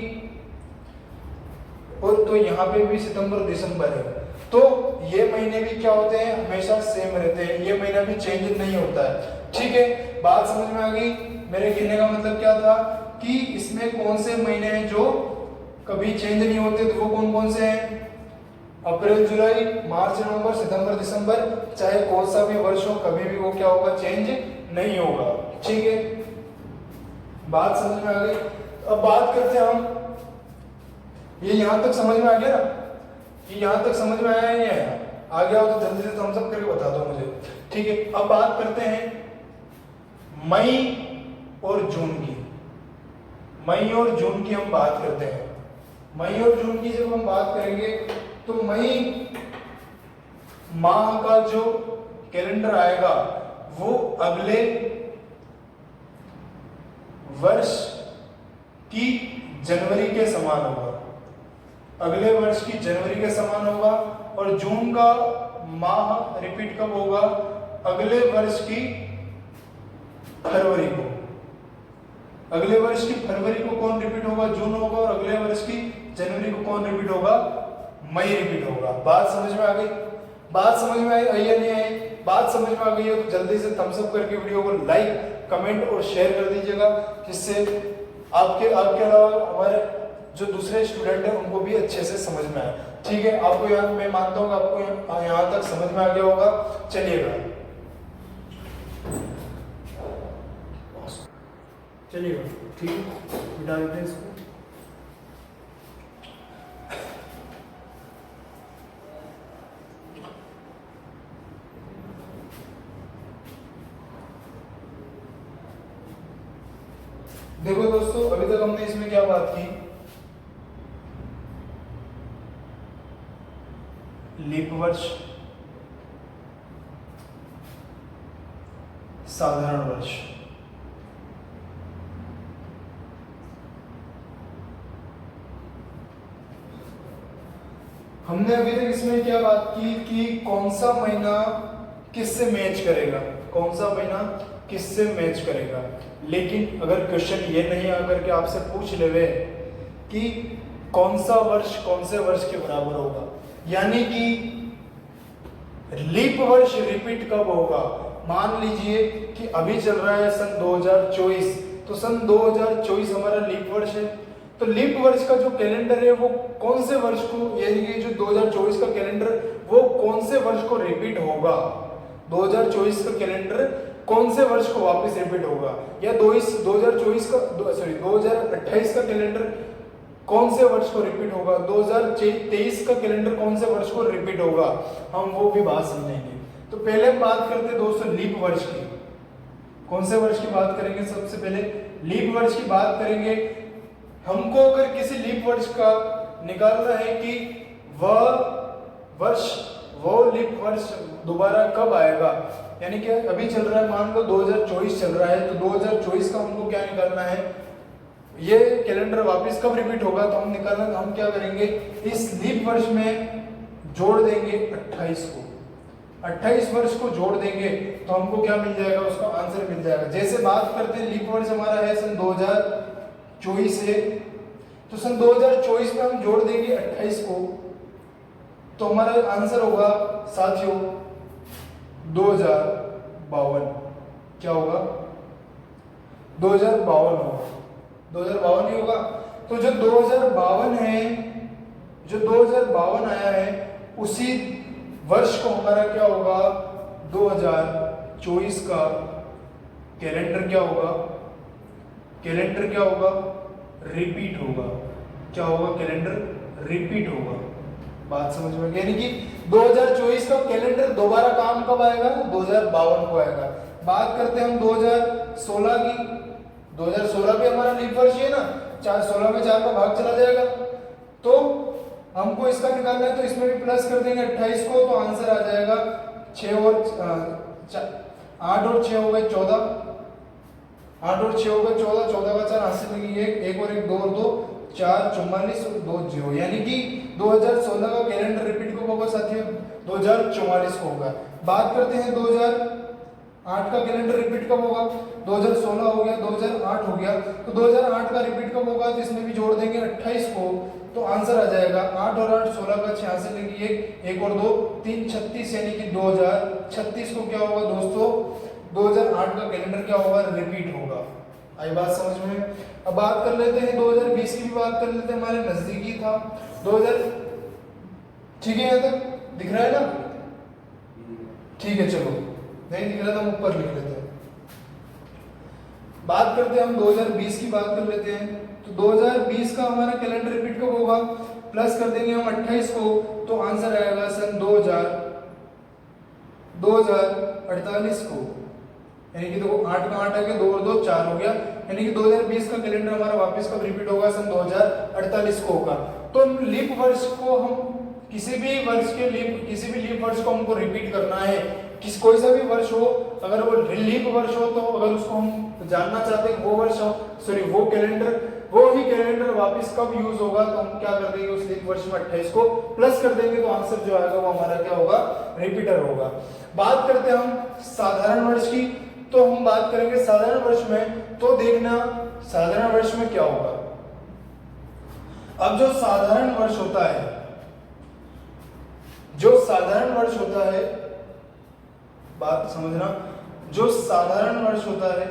और तो यहाँ पे भी सितंबर, दिसंबर है। तो ये महीने भी क्या होते हैं, हमेशा सेम रहते हैं, ये महीना भी चेंज नहीं होता है। ठीक है, बात समझ में आ गई? मेरे कहने का मतलब क्या था कि इसमें कौन से महीने हैं जो कभी चेंज नहीं होते, तो वो कौन कौन से हैं, अप्रैल, जुलाई, मार्च, नवंबर, सितंबर, दिसंबर। चाहे कौन सा भी वर्ष हो कभी भी वो क्या होगा, चेंज नहीं होगा। ठीक है, बात समझ में आ गई? अब बात करते हैं हम, ये यहां तक समझ में आ गया ना, कि यहां तक समझ में आया या नहीं आया? आ गया हो तो जल्दी से थम्स अप करके बता दो मुझे। ठीक है, अब बात करते हैं मई और जून की। मई और जून की हम बात करते हैं। मई और जून की जब हम बात करेंगे तो मई माह का जो कैलेंडर आएगा वो अगले वर्ष की जनवरी के समान होगा, अगले वर्ष की जनवरी के समान होगा। और जून का माह रिपीट कब होगा? अगले वर्ष की फरवरी को। अगले वर्ष की फरवरी को कौन रिपीट होगा? जून होगा। और अगले वर्ष की जनवरी को कौन रिपीट होगा? मई रिपीट होगा। बात समझ में आ गई? बात समझ में आई या नहीं आई? बात समझ में आ गई है तो जल्दी से थम्स अप करके वीडियो को लाइक, कमेंट और शेयर कर दीजिएगा, जिससे आपके अलावा हमारे जो दूसरे स्टूडेंट हैं उनको भी अच्छे से समझ में आए। ठीक है, आपको यहाँ मैं मानता हूँ आपको यहाँ तक समझ में आ गया होगा। चलिएगा ठीक है, मिटा देते हैं इसको। देखो दोस्तों, अभी तक हमने इसमें क्या बात की? लीप वर्ष, साधारण वर्ष। हमने अभी तक इसमें क्या बात की कि कौन सा महीना किससे मैच करेगा, कौन सा महीना किससे मैच करेगा। लेकिन अगर क्वेश्चन ये नहीं आकर के आपसे पूछ लेवे कि कौन सा वर्ष कौन से वर्ष के बराबर होगा, यानी कि लीप वर्ष रिपीट कब होगा। मान लीजिए कि अभी चल रहा है सन 2024, तो सन 2024 हमारा लीप वर्ष है। तो लीप वर्ष का जो कैलेंडर है वो कौन से वर्ष को, यानी कि जो 2024 का कैलेंडर वो कौन से वर्ष को रिपीट होगा, 2024 का कैलेंडर कौन से वर्ष को वापस रिपीट होगा, या 2024 का 2028 का कैलेंडर कौन से वर्ष को रिपीट होगा, 2023 का कैलेंडर कौन से वर्ष को रिपीट होगा, हम वो भी बात समझेंगे। तो पहले हम बात करते हैं दोस्तों लीप वर्ष की। कौन से वर्ष की बात करेंगे? सबसे पहले लीप वर्ष की बात करेंगे। हमको अगर किसी लीप वर्ष का निकालना है कि वो लीप वर्ष दोबारा कब आएगा, यानी कि अभी चल रहा है, मान लो 2024 चल रहा है, तो 2024 का हमको क्या निकालना है, ये कैलेंडर वापस कब रिपीट होगा। तो हम क्या करेंगे, इस लीप वर्ष में जोड़ देंगे 28 को, 28 वर्ष को जोड़ देंगे तो हमको क्या मिल जाएगा, उसका आंसर मिल जाएगा। जैसे बात करते हैं लीप वर्ष हमारा है सन 2024 से, तो सन 2024 में हम जोड़ देंगे 28 को, तो हमारा आंसर होगा साथियों 2052। क्या होगा? 2052 होगा। 2052 ही होगा। तो जो 2052 है, जो 2052 आया है, उसी वर्ष को हमारा क्या होगा, 2024 का कैलेंडर क्या होगा, कैलेंडर क्या होगा, रिपीट होगा। क्या होगा? कैलेंडर रिपीट होगा। बात समझ में, यानी कि 2024 का कैलेंडर दोबारा काम कब आएगा, 2052 को आएगा। बात करते हैं हम 2016 की। 2016 भी हमारा लीप वर्ष है ना, 16 में 4 का भाग चला जाएगा, तो हमको इसका निकालना है, तो इसमें भी प्लस कर देंगे 28 को, तो आंसर आ जाएगा 6 और 8 और 6 हो गए 14, 8 और 6 हो गए 14, 14 का 4 हाथ से लगी 1 और 1 2 और 2 4, 44 और 2 0, यानी कि 2016 का कैलेंडर रिपीट कब होगा साथियों, 2044 को होगा। बात करते हैं 2008 का कैलेंडर रिपीट कब होगा, 2016 हो गया, 2008 हो गया, तो 2008 का रिपीट कब होगा, तो इसमें भी जोड़ देंगे 28 को, तो आंसर आ जाएगा 8 और 8 16 का 6 से लगी 1 और 2 3 36, यानी कि 2036 को क्या होगा दोस्तों, 2008 का कैलेंडर क्या होगा, रिपीट होगा। आई बात समझ में? अब बात कर लेते हैं 2020 की भी बात कर लेते हैं, हमारे नजदीकी था 2000। ठीक है, यहाँ तक दिख रहा है ना? ठीक है, चलो नहीं दिख रहा था, हम ऊपर लिख लेते हैं। बात करते हैं हम 2020 की बात कर लेते हैं। तो 2020 का हमारा कैलेंडर रिपीट कब होगा, प्लस कर देंगे हम 28 को, तो आंसर आएगा सन 2048 को, यानी कि देखो 8 का 8 आ गया, 2 और 2 4 हो गया, यानी कि 2020 का कैलेंडर हमारा वापस कब रिपीट होगा, सन 2048 को होगा। तो लीप वर्ष को हम किसी भी लीप वर्ष को हमको रिपीट करना है, कोई सा भी वर्ष हो, अगर वो लीप वर्ष हो तो अगर उसको हम जानना चाहते हैं वो वर्ष हो, सॉरी वो कैलेंडर वो ही कैलेंडर वापस कब यूज होगा, तो हम क्या कर देंगे उस लीप वर्ष में 28 को प्लस कर देंगे, तो आंसर जो आएगा वो हमारा क्या होगा, रिपीटर होगा। बात करते हैं हम साधारण वर्ष की, तो हम बात करेंगे साधारण वर्ष में, तो देखना साधारण वर्ष में क्या होगा। अब जो साधारण वर्ष होता है, जो साधारण वर्ष होता है, बात समझना, जो साधारण वर्ष होता है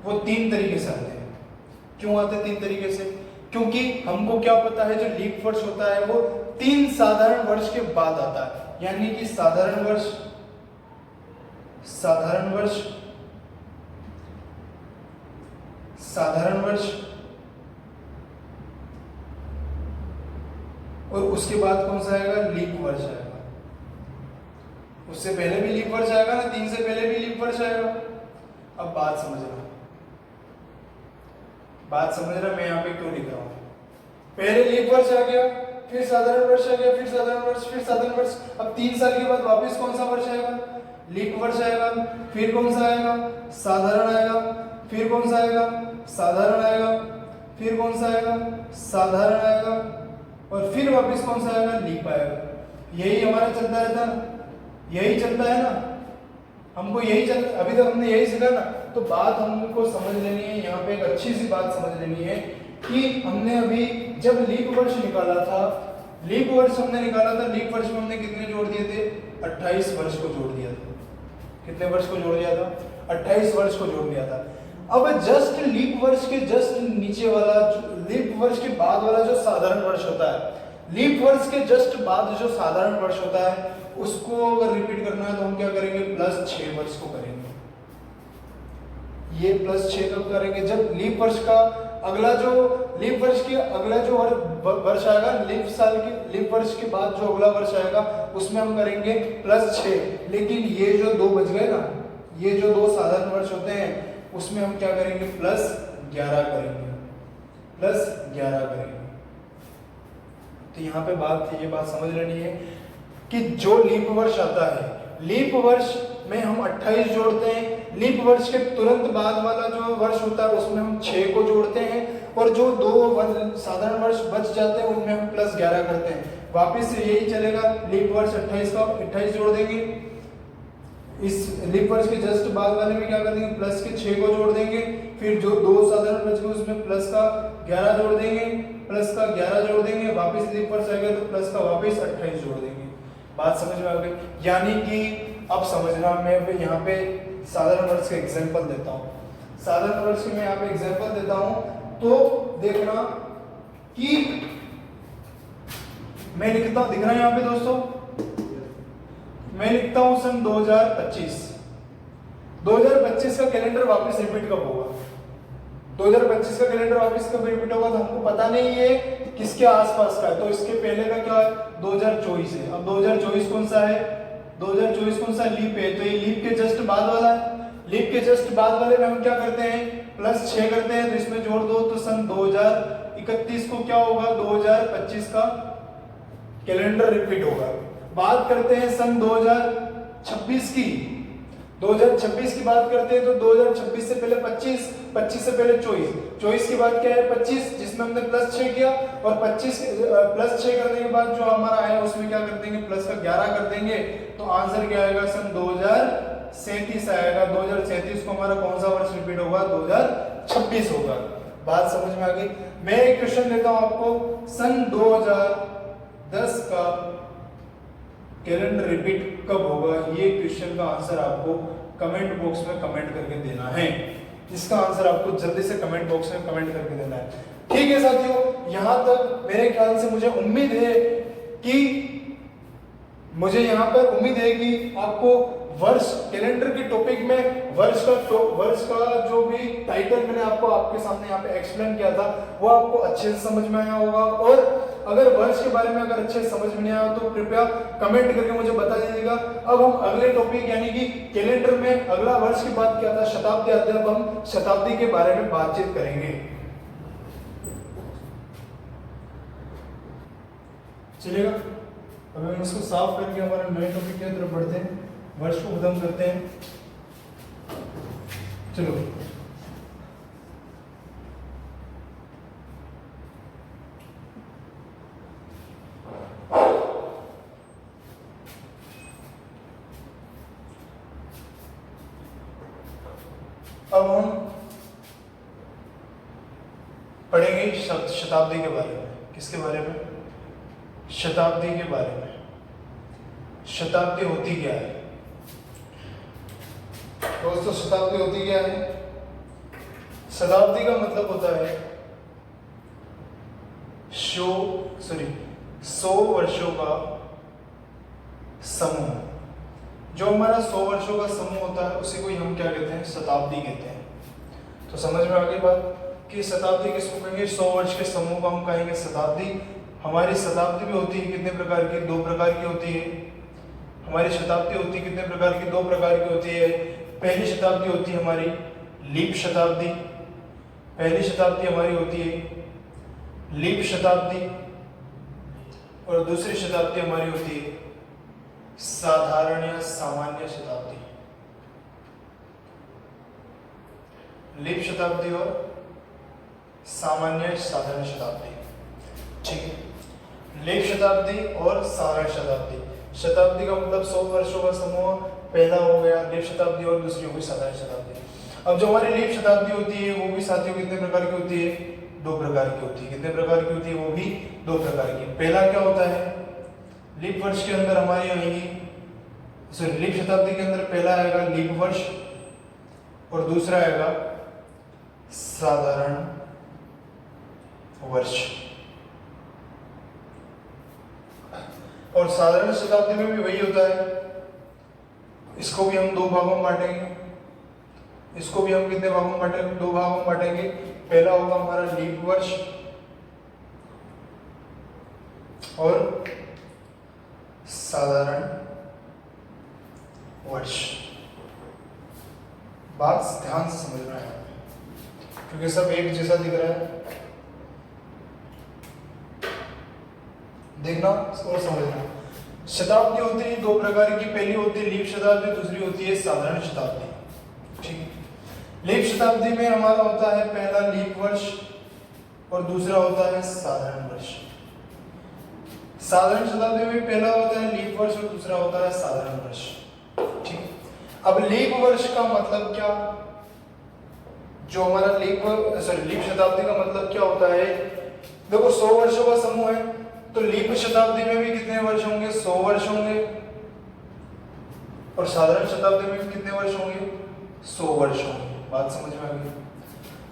वो 3 तरीके से आते हैं। क्यों आते हैं 3 तरीके से? क्योंकि हमको क्या पता है जो लीप वर्ष होता है वो 3 साधारण वर्ष के बाद आता है, यानी कि साधारण वर्ष, साधारण वर्ष, साधारण वर्ष और उसके बाद कौन सा आएगा, लीप वर्ष आएगा। उससे पहले भी लीप वर्ष आएगा ना, 3 से पहले भी लीप वर्ष आएगा। अब बात समझना, बात समझ रहा मैं यहाँ पे क्यों लिख रहा हूं। पहले लीप वर्ष आ गया, फिर साधारण वर्ष आ गया, फिर साधारण वर्ष, फिर साधारण वर्ष। अब 3 साल के बाद वापस कौन सा वर्ष आएगा, लीप वर्ष आएगा। फिर कौन सा आएगा, साधारण आएगा। फिर कौन सा आएगा, साधारण आएगा। फिर कौन सा आएगा, साधारण आएगा। और फिर वापस कौन सा आएगा, लीप आएगा। यही हमारा चलता रहता है ना, यही चलता है ना, हमको यही चल, अभी तक हमने यही सीखा ना। तो बात हमको समझ लेनी है, यहाँ पे एक अच्छी सी बात समझ लेनी है कि हमने अभी जब लीप वर्ष निकाला था, लीप वर्ष हमने निकाला था, लीप वर्ष में हमने कितने जोड़ दिए थे, 28 वर्ष को जोड़ दिया था। कितने वर्ष को जोड़ दिया था, 28 वर्ष को जोड़ दिया था। अब जस्ट लीप वर्ष के जस्ट नीचे वाला, लीप वर्ष के बाद वाला जो साधारण वर्ष होता है, लीप वर्ष के जस्ट बाद जो साधारण वर्ष होता है, उसको अगर रिपीट करना है तो हम क्या करेंगे, +6 वर्ष को करेंगे। ये +6 कब करेंगे, जब लीप वर्ष का अगला जो, लीप वर्ष के अगला जो वर्ष आएगा, लीप साल के, लीप वर्ष के बाद जो अगला वर्ष आएगा उसमें हम करेंगे +6। लेकिन ये जो 2 बच गए ना, ये जो 2 साधारण वर्ष होते हैं उसमें हम क्या करेंगे, +11 करेंगे, +11 करेंगे। तो यहाँ पे बात, ये बात समझ लेनी है कि जो लीप वर्ष आता है, लीप वर्ष में हम 28 जोड़ते हैं, लीप वर्ष के तुरंत बाद वाला जो वर्ष होता है उसमें हम 6 को जोड़ते हैं, और जो 2 साधारण वर्ष बच जाते हैं उनमें हम +11 करते हैं। वापिस से यही चलेगा, लीप वर्ष 28 का 28 जोड़ देंगे, इस लीप वर्ष के जस्ट बाद वाले में क्या कर देंगे, प्लस के 6 को जोड़ देंगे, फिर जो 2 साधारण बच गए उसमें प्लस का 11 जोड़ देंगे, प्लस का 11 जोड़ देंगे, वापस लीप वर्ष आएगा तो प्लस का वापस 28 जोड़ देंगे। बात समझ में आ गई? यानी कि अब समझना, मैं यहाँ पे साधारण वर्ष का एग्जांपल देता हूँ, साधारण वर्ष के मैं यहाँ पे एग्जांपल देता हूँ, तो देखना कि मैं लिखता हूँ, दिख रहा है यहाँ पे दोस्तों, मैं लिखता हूँ सन 2025। 2025 का कैलेंडर वापस रिपीट कब होगा, 2025 का कैलेंडर वापस कब रिपीट होगा, तो हमको पता नहीं है किसके आसपास का है, तो इसके पहले का क्या है, 2024 है। अब 2024 कौन सा है, 2024 कौन सा, लीप है, तो ये लीप के जस्ट बाद वाला है। लीप के जस्ट बाद वाले में हम क्या करते हैं, +6 करते हैं, तो इसमें जोड़ दो तो सन 2031 को क्या होगा, 2025 का कैलेंडर रिपीट होगा। बात करते हैं सन 2026 की, 2026 की बात करते हैं तो 2026 से पहले 25, 25 से पहले 24, 24 के बाद क्या है 25, जिसमें हमने +6 किया, और 25 +6 करने के बाद जो हमारा आया उसमें क्या कर देंगे, प्लस का 11 कर देंगे, तो आंसर क्या आएगा, सन 2037 आएगा। 2037 को हमारा कौन सा वर्ष रिपीट होगा, 2026 होगा। बात समझ में आ गई? मैं एक क्वेश्चन देता हूं आपको, सन 2010 का कैलेंडर रिपीट कब होगा, ये क्वेश्चन का आंसर आपको कमेंट बॉक्स में कमेंट करके देना है। इसका आंसर आपको जल्दी से कमेंट बॉक्स में कमेंट करके देना है। ठीक है साथियों, यहां तक मेरे ख्याल से मुझे उम्मीद है कि आपको वर्ष कैलेंडर के टॉपिक में वर्ष का जो भी टाइटल मैंने आपको आपके सामने यहाँ पे एक्सप्लेन किया था वो आपको अच्छे से समझ में आया होगा। और अगर वर्ष के बारे में अगर अच्छे से समझ में नहीं आया तो कृपया कमेंट करके मुझे बता दीजिएगा। अब हम अगले टॉपिक यानी कि कैलेंडर में अगला वर्ष की बात किया था शताब्दी, अब हम शताब्दी के बारे में बातचीत करेंगे। चलेगा, अब हम इसको साफ करके हमारे नए टॉपिक की तरफ बढ़ते हैं, वर्ष को खत्म करते हैं। चलो अब हम पढ़ेंगे शताब्दी के बारे में। किसके बारे में? शताब्दी के बारे में। शताब्दी होती क्या है दोस्तों? शताब्दी होती क्या है? शताब्दी का मतलब होता है 100 वर्षों का समूह। जो हमारा 100 वर्षों का समूह होता है उसी को ही हम क्या कहते हैं? शताब्दी कहते हैं। तो समझ में आ गई बात कि शताब्दी किसको कहेंगे? 100 वर्ष के समूह को हम कहेंगे शताब्दी। हमारी शताब्दी भी होती है कितने प्रकार की? 2 प्रकार की होती है। हमारी शताब्दी होती है कितने प्रकार की? 2 प्रकार की होती है। पहली शताब्दी होती है हमारी लीप शताब्दी। पहली शताब्दी हमारी होती है लीप शताब्दी, और दूसरी शताब्दी हमारी होती है साधारण या सामान्य शताब्दी। लीप शताब्दी और सामान्य साधारण शताब्दी। ठीक है, लीप शताब्दी और साधारण शताब्दी। शताब्दी का मतलब 100 वर्षों का समूह पहला हो गया लीप शताब्दी, और दूसरी हो गई साधारण शताब्दी। अब जो हमारी लीप शताब्दी होती है वो भी साथियों कितने प्रकार की होती है? 2 प्रकार की होती है। कितने प्रकार की होती है? वो भी 2 प्रकार की। पहला क्या होता है? लीप वर्ष के अंदर हमारी आएगी, सॉरी लीप शताब्दी के अंदर पहला आएगा लीप वर्ष और दूसरा आएगा साधारण वर्ष। और साधारण शताब्दी में भी वही होता है। इसको भी हम 2 भागों में बांटेंगे। इसको भी हम कितने भागों में बांटेंगे? 2 भागों में बांटेंगे। पहला होगा हमारा लीप वर्ष और साधारण वर्ष। बात ध्यान से समझना है क्योंकि सब एक जैसा दिख रहा है। देखना और समझना। शताब्दी होती है 2 प्रकार की। पहली होती है लीप शताब्दी, दूसरी होती है साधारण शताब्दी। ठीक है, लीप शताब्दी में हमारा होता है पहला लीप वर्ष और दूसरा होता है साधारण वर्ष। साधारण शताब्दी में पहला होता है लीप वर्ष और दूसरा होता है साधारण वर्ष। ठीक है, अब लीप वर्ष का मतलब क्या? जो हमारा लीप शताब्दी का मतलब क्या होता है? देखो 100 वर्षों का समूह है तो लीप शताब्दी में भी कितने वर्ष होंगे? 100 वर्ष होंगे। और साधारण शताब्दी में भी कितने वर्ष होंगे? 100 वर्ष होंगे। बात समझ में आ गई?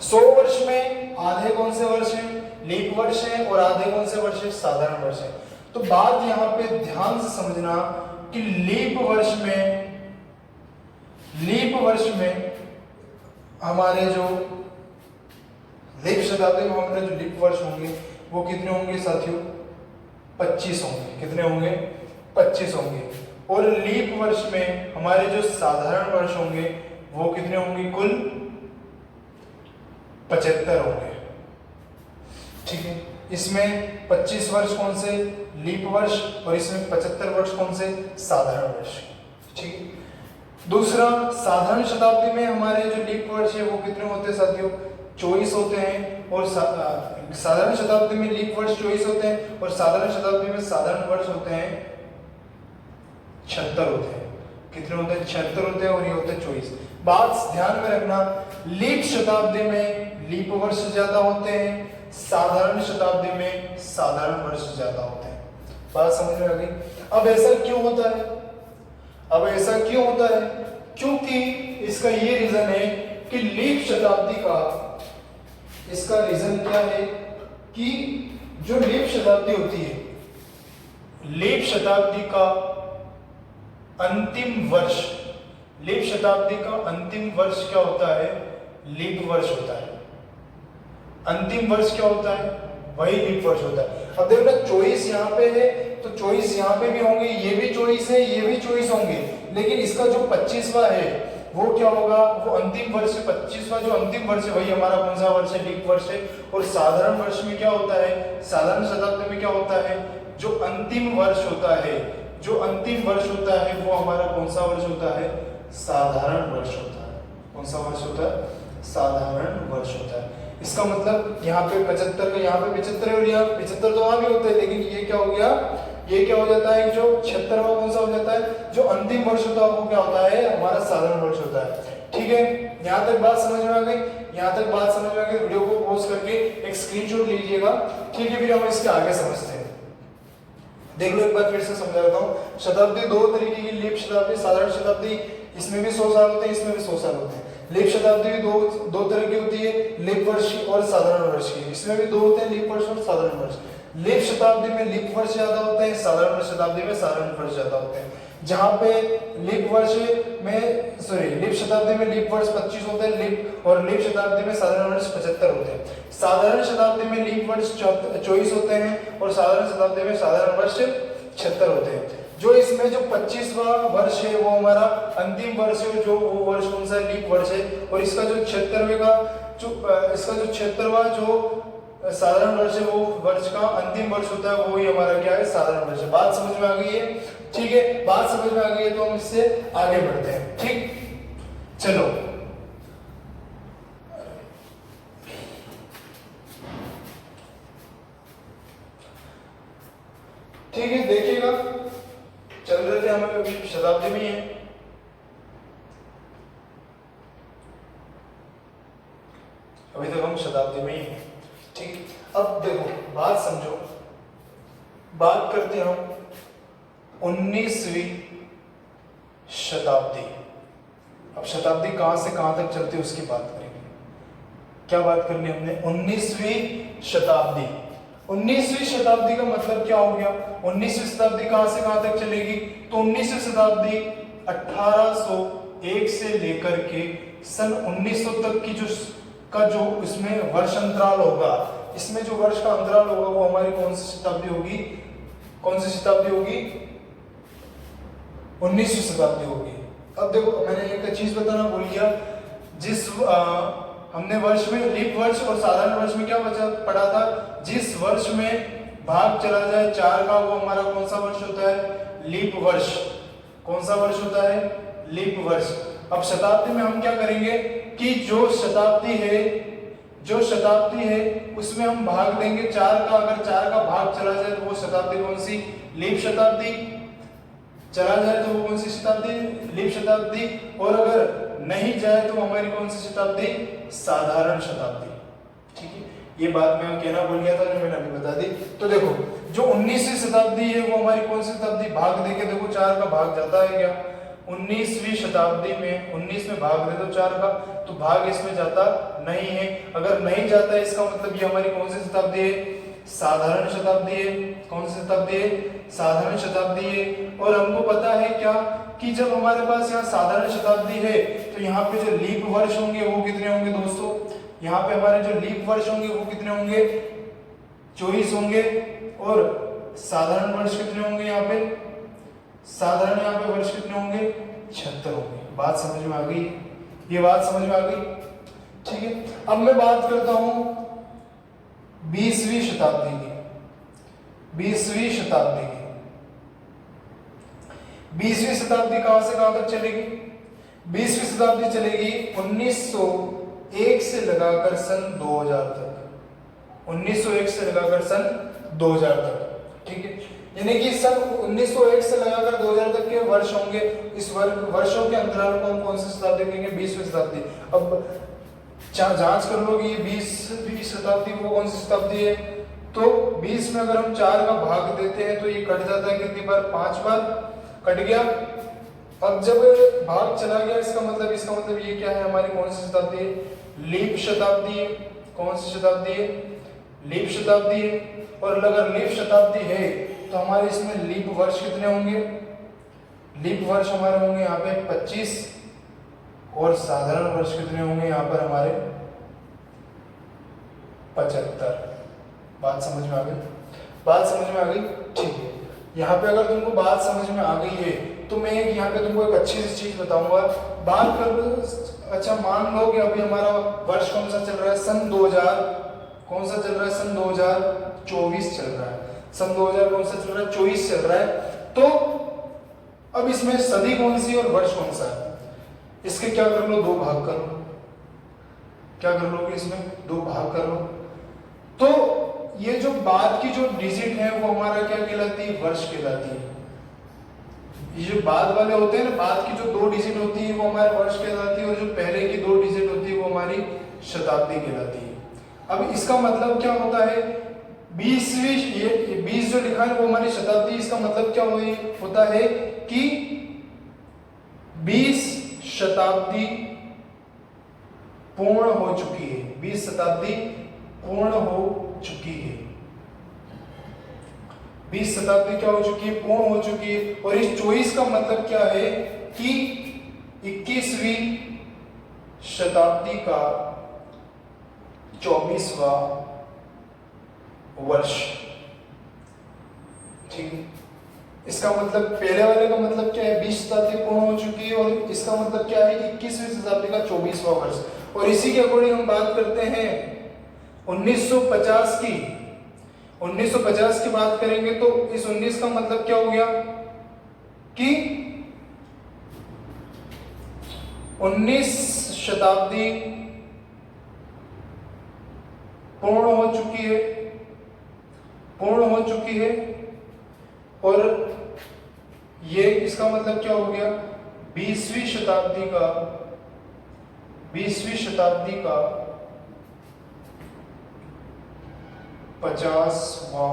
100 वर्ष में आधे कौन से वर्ष हैं? लीप वर्ष हैं, और आधे कौन से वर्ष हैं? साधारण वर्ष हैं। तो बात यहाँ पे ध्यान से समझना कि लीप वर्ष में हमारे जो लीप शताब्दी में हमारे जो लीप वर्ष होंगे वो कितने होंगे साथियों? 25 होंगे। कितने होंगे? 25 होंगे। और लीप वर्ष में हमारे जो साधारण वर्ष होंगे वो कितने होंगे? कुल 75 होंगे। ठीक है, इसमें 25 वर्ष कौन से? लीप वर्ष, और इसमें 75 वर्ष कौन से? साधारण वर्ष। ठीक है, दूसरा साधारण शताब्दी में हमारे जो लीप वर्ष है वो कितने होते हैं साथियों? 24 होते हैं। और साधारण शताब्दी में लीप वर्ष 24 होते हैं और साधारण शताब्दी में साधारण वर्ष होते हैं 76 होते हैं। कितने होते हैं? 76 होते हैं, और ये होते हैं 24। बात ध्यान में रखना, लीप शताब्दी में लीप वर्ष ज्यादा होते हैं, साधारण शताब्दी में साधारण वर्ष ज्यादा होते हैं। बात समझ में आ गई? अब ऐसा क्यों होता है? क्योंकि इसका ये रीजन है कि लीप शताब्दी का, इसका रीजन क्या है कि जो लीप शताब्दी होती है, लीप शताब्दी का अंतिम वर्ष, लीप शताब्दी का अंतिम वर्ष क्या होता है? लीप वर्ष होता है। अंतिम वर्ष क्या होता है? वही लीप वर्ष होता है। अब देखो ना, 24 यहाँ पे है तो 24 यहाँ पे भी होंगे, ये भी 24 है, ये भी 24 होंगे, लेकिन इसका जो 25वां है वो क्या होगा? वो अंतिम वर्ष है। 25वां जो अंतिम वर्ष है वही हमारा कौन सा वर्ष है? लीप वर्ष है। और साधारण वर्ष में क्या होता है? साधारण शताब्दी में क्या होता है? जो अंतिम वर्ष होता है, जो अंतिम वर्ष होता है वो हमारा कौन सा वर्ष होता है? साधारण वर्ष होता है। कौन सा वर्ष होता है? साधारण वर्ष होता है। इसका मतलब यहाँ पे 75 का यहाँ पे 75 है और यहाँ 75 तो वहां भी होता है, लेकिन ये क्या हो गया? ये क्या हो जाता है? जो 76वां कौन सा हो जाता है? जो अंतिम वर्ष होता है वो क्या होता है? हमारा साधारण वर्ष होता है। ठीक है, यहाँ तक बात समझ में आ गई? यहाँ तक बात समझ में आ गई? वीडियो को पॉज करके एक स्क्रीनशॉट लीजिएगा, ठीक है? फिर हम इसके आगे समझते हैं। देख लो एक बार फिर से समझा देता हूँ। शताब्दी दो तरीके की, लीप शताब्दी, साधारण शताब्दी, इसमें भी 100 साल होते हैं, इसमें भी 100 साल होते हैं। लीप शताब्दी भी दो तरह की होती है, लीप वर्ष और साधारण वर्ष की। इसमें भी दो होते हैं, लीप वर्ष और साधारण वर्ष। लीप शताब्दी में लीप वर्ष ज्यादा होते हैं, साधारण शताब्दी में साधारण वर्ष ज्यादा होते हैं। जहाँ पे लीप वर्ष में लीप शताब्दी में लीप वर्ष 25 होते हैं, लीप शताब्दी में साधारण वर्ष 75 होते हैं। साधारण शताब्दी में लीप वर्ष 24 होते हैं और साधारण शताब्दी में साधारण वर्ष 76 होते हैं। जो इसमें जो 25वां वर्ष है वो हमारा अंतिम वर्ष है, जो वो वर्ष कौन सा लीप वर्ष है। और इसका जो 76वां जो साधारण वर्ष है, वो वर्ष का अंतिम वर्ष होता है, वो ही हमारा क्या है, साधारण वर्ष है। बात समझ में आ गई है? ठीक है, बात समझ में आ गई है तो हम इससे आगे बढ़ते हैं। ठीक, चलो ठीक है, देखिएगा चल रहे थे हम अभी शताब्दी में ही है। अभी तक हम शताब्दी में ही हैं, ठीक। अब देखो बात समझो, बात करते हैं हम 19वीं शताब्दी। अब शताब्दी कहां से कहां तक चलती है उसकी बात करेंगे। क्या बात करनी हमने? 19वीं शताब्दी। 19वीं शताब्दी का मतलब क्या हो गया? 19वीं शताब्दी कहां से कहां तक चलेगी? तो 19वीं शताब्दी 1801 से लेकर के सन 1900 तक की जो इसमें वर्ष अंतराल होगा, इसमें जो वर्ष का अंतराल होगा वो हमारी कौन सी शताब्दी होगी? कौन सी शताब्दी होगी? 19वीं शताब्दी होगी। अब देखो मैंने एक चीज बताना भूल गया, जिस हमने वर्ष में लीप वर्ष और साधारण वर्ष में क्या पढ़ा था? जिस वर्ष में भाग चला जाए 4 का वो हमारा कौन सा वर्ष होता है? लीप वर्ष। कौन सा वर्ष होता है? लीप वर्ष। अब शताब्दी में हम क्या करेंगे कि जो शताब्दी है उसमें हम भाग देंगे 4 का। अगर 4 का भाग चला जाए तो वो शताब्दी कौन सी? लीप शताब्दी। चला जाए तो वो कौन सी शताब्दी? लीप शताब्दी। और अगर नहीं जाए तो हमारी कौन सी शताब्दी? साधारण शताब्दी। ठीक है, ये बात मैं कहना भूल गया था जो मैंने अभी बता दी। तो देखो जो 19वीं शताब्दी है वो हमारी कौन सी शताब्दी? भाग देके देखो 4 का भाग जाता है क्या? 19वीं शताब्दी में 19 में भाग दे दो 4 का, तो भाग इसमें जाता नहीं है। अगर नहीं जाता है इसका मतलब ये हमारी कौन सी शताब्दी है? साधारण शताब्दी है। कौन सी शताब्दी है? साधारण शताब्दी है। और हमको पता है क्या कि जब हमारे पास यहाँ साधारण शताब्दी है तो यहाँ पे जो लीप वर्ष होंगे वो कितने होंगे दोस्तों? यहाँ पे हमारे जो लीप वर्ष होंगे वो कितने होंगे? 24 होंगे। और साधारण वर्ष कितने होंगे? यहाँ पे साधारण यहाँ पे वर्ष कितने होंगे? 76 होंगे। बात समझ में आ गई? ये बात समझ में आ गई? ठीक है, अब मैं बात करता हूं 20वीं शताब्दी की। 20वीं शताब्दी की 20वीं शताब्दी कहां से कहां तक चलेगी? 20वीं शताब्दी चलेगी 1901 से लगाकर सन 2000 तक। 1901 से लगाकर सन 2000 तक। ठीक है, यानी कि सन 1901 से लगाकर 2000 तक के वर्ष होंगे। इस वर्षों के अंतराल को हम कौन सी शताब्दी कहेंगे? 20वीं शताब्दी। अब जांच कर लो कि ये 20वीं शताब्दी वो कौन सी शताब्दी है? तो 20 में अगर हम 4 का भाग देते हैं तो ये कट जाता है कितनी बार? 5 बार कट गया। अब जब भाग चला गया इसका मतलब ये क्या है? हमारी कौन सी शताब्दी है? लीप शताब्दी है। कौन सी शताब्दी है? लीप शताब्दी है। और अगर लीप शताब्दी है तो हमारे इसमें लीप वर्ष कितने होंगे? लीप वर्ष हमारे होंगे यहाँ पे 25 और साधारण वर्ष कितने होंगे यहाँ पर हमारे? 75। बात समझ में आ गई? बात समझ में आ गई? ठीक है, यहाँ पे अगर तुमको बात समझ में आ गई है तो मैं यहाँ पे तुमको एक अच्छी सी चीज बताऊंगा। बात कर लो, अच्छा मान लो कि अभी हमारा वर्ष कौन सा चल रहा है? सन 2000। कौन सा चल रहा है? सन 2024 चल रहा है। सन 2000 कौन सा चल रहा है? 24 चल रहा है। तो अब इसमें सदी कौन सी और वर्ष कौन सा है? इसके क्या कर लो? 2 भाग कर लो। क्या कर लो कि इसमें 2 भाग कर लो। तो ये जो बाद की जो डिजिट है वो हमारा क्या कहलाती है? वर्ष कहलाती है। ये जो बाद वाले होते हैं ना, बाद की जो 2 डिजिट होती है वो हमारे वर्ष कहलाती है, और जो पहले की 2 डिजिट होती है वो हमारी शताब्दी कहलाती है। अब इसका मतलब क्या होता है, 20वीं, ये 20 जो लिखा है वो हमारी शताब्दी, इसका मतलब क्या होता है कि 20 शताब्दी पूर्ण हो चुकी है, 20 शताब्दी पूर्ण हो चुकी है, 20 शताब्दी क्या हो चुकी है, पूर्ण हो चुकी है। और इस 24 का मतलब क्या है कि 21वीं शताब्दी का 24वां वर्ष। ठीक है, इसका मतलब पहले वाले का मतलब क्या है, 20 शताब्दी पूर्ण हो चुकी है, और इसका मतलब क्या है, 21वीं शताब्दी का 24वां वर्ष। और इसी के अकॉर्डिंग हम बात करते हैं 1950 की। 1950 की बात करेंगे तो इस 19 का मतलब क्या हो गया कि 19 शताब्दी पूर्ण हो चुकी है, पूर्ण हो चुकी है। और ये इसका मतलब क्या हो गया, 20वीं शताब्दी का 50वां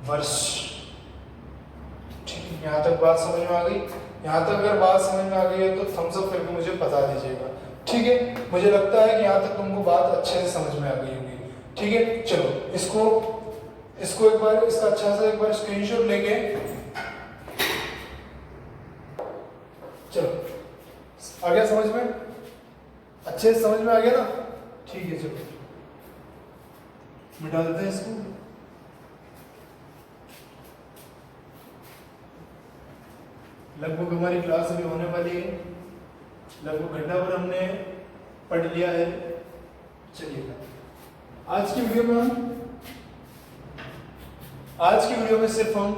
वर्ष। ठीक है, यहां तक बात समझ में आ गई? यहां तक अगर बात समझ में आ गई है तो थम्स अप करके मुझे बता दीजिएगा। ठीक है, मुझे लगता है कि यहां तक तुमको बात अच्छे से समझ में आ गई होगी। ठीक है, चलो इसको एक बार, इसका अच्छा सा एक बार स्क्रीनशॉट लेके, चलो आ गया समझ में, अच्छे से समझ में आ गया ना? ठीक है, चलो मिटा देते हैं इसको। लगभग हमारी क्लास अभी होने वाली है, लगभग घंटा भर हमने पढ़ लिया है। चलिए आज की वीडियो में सिर्फ हम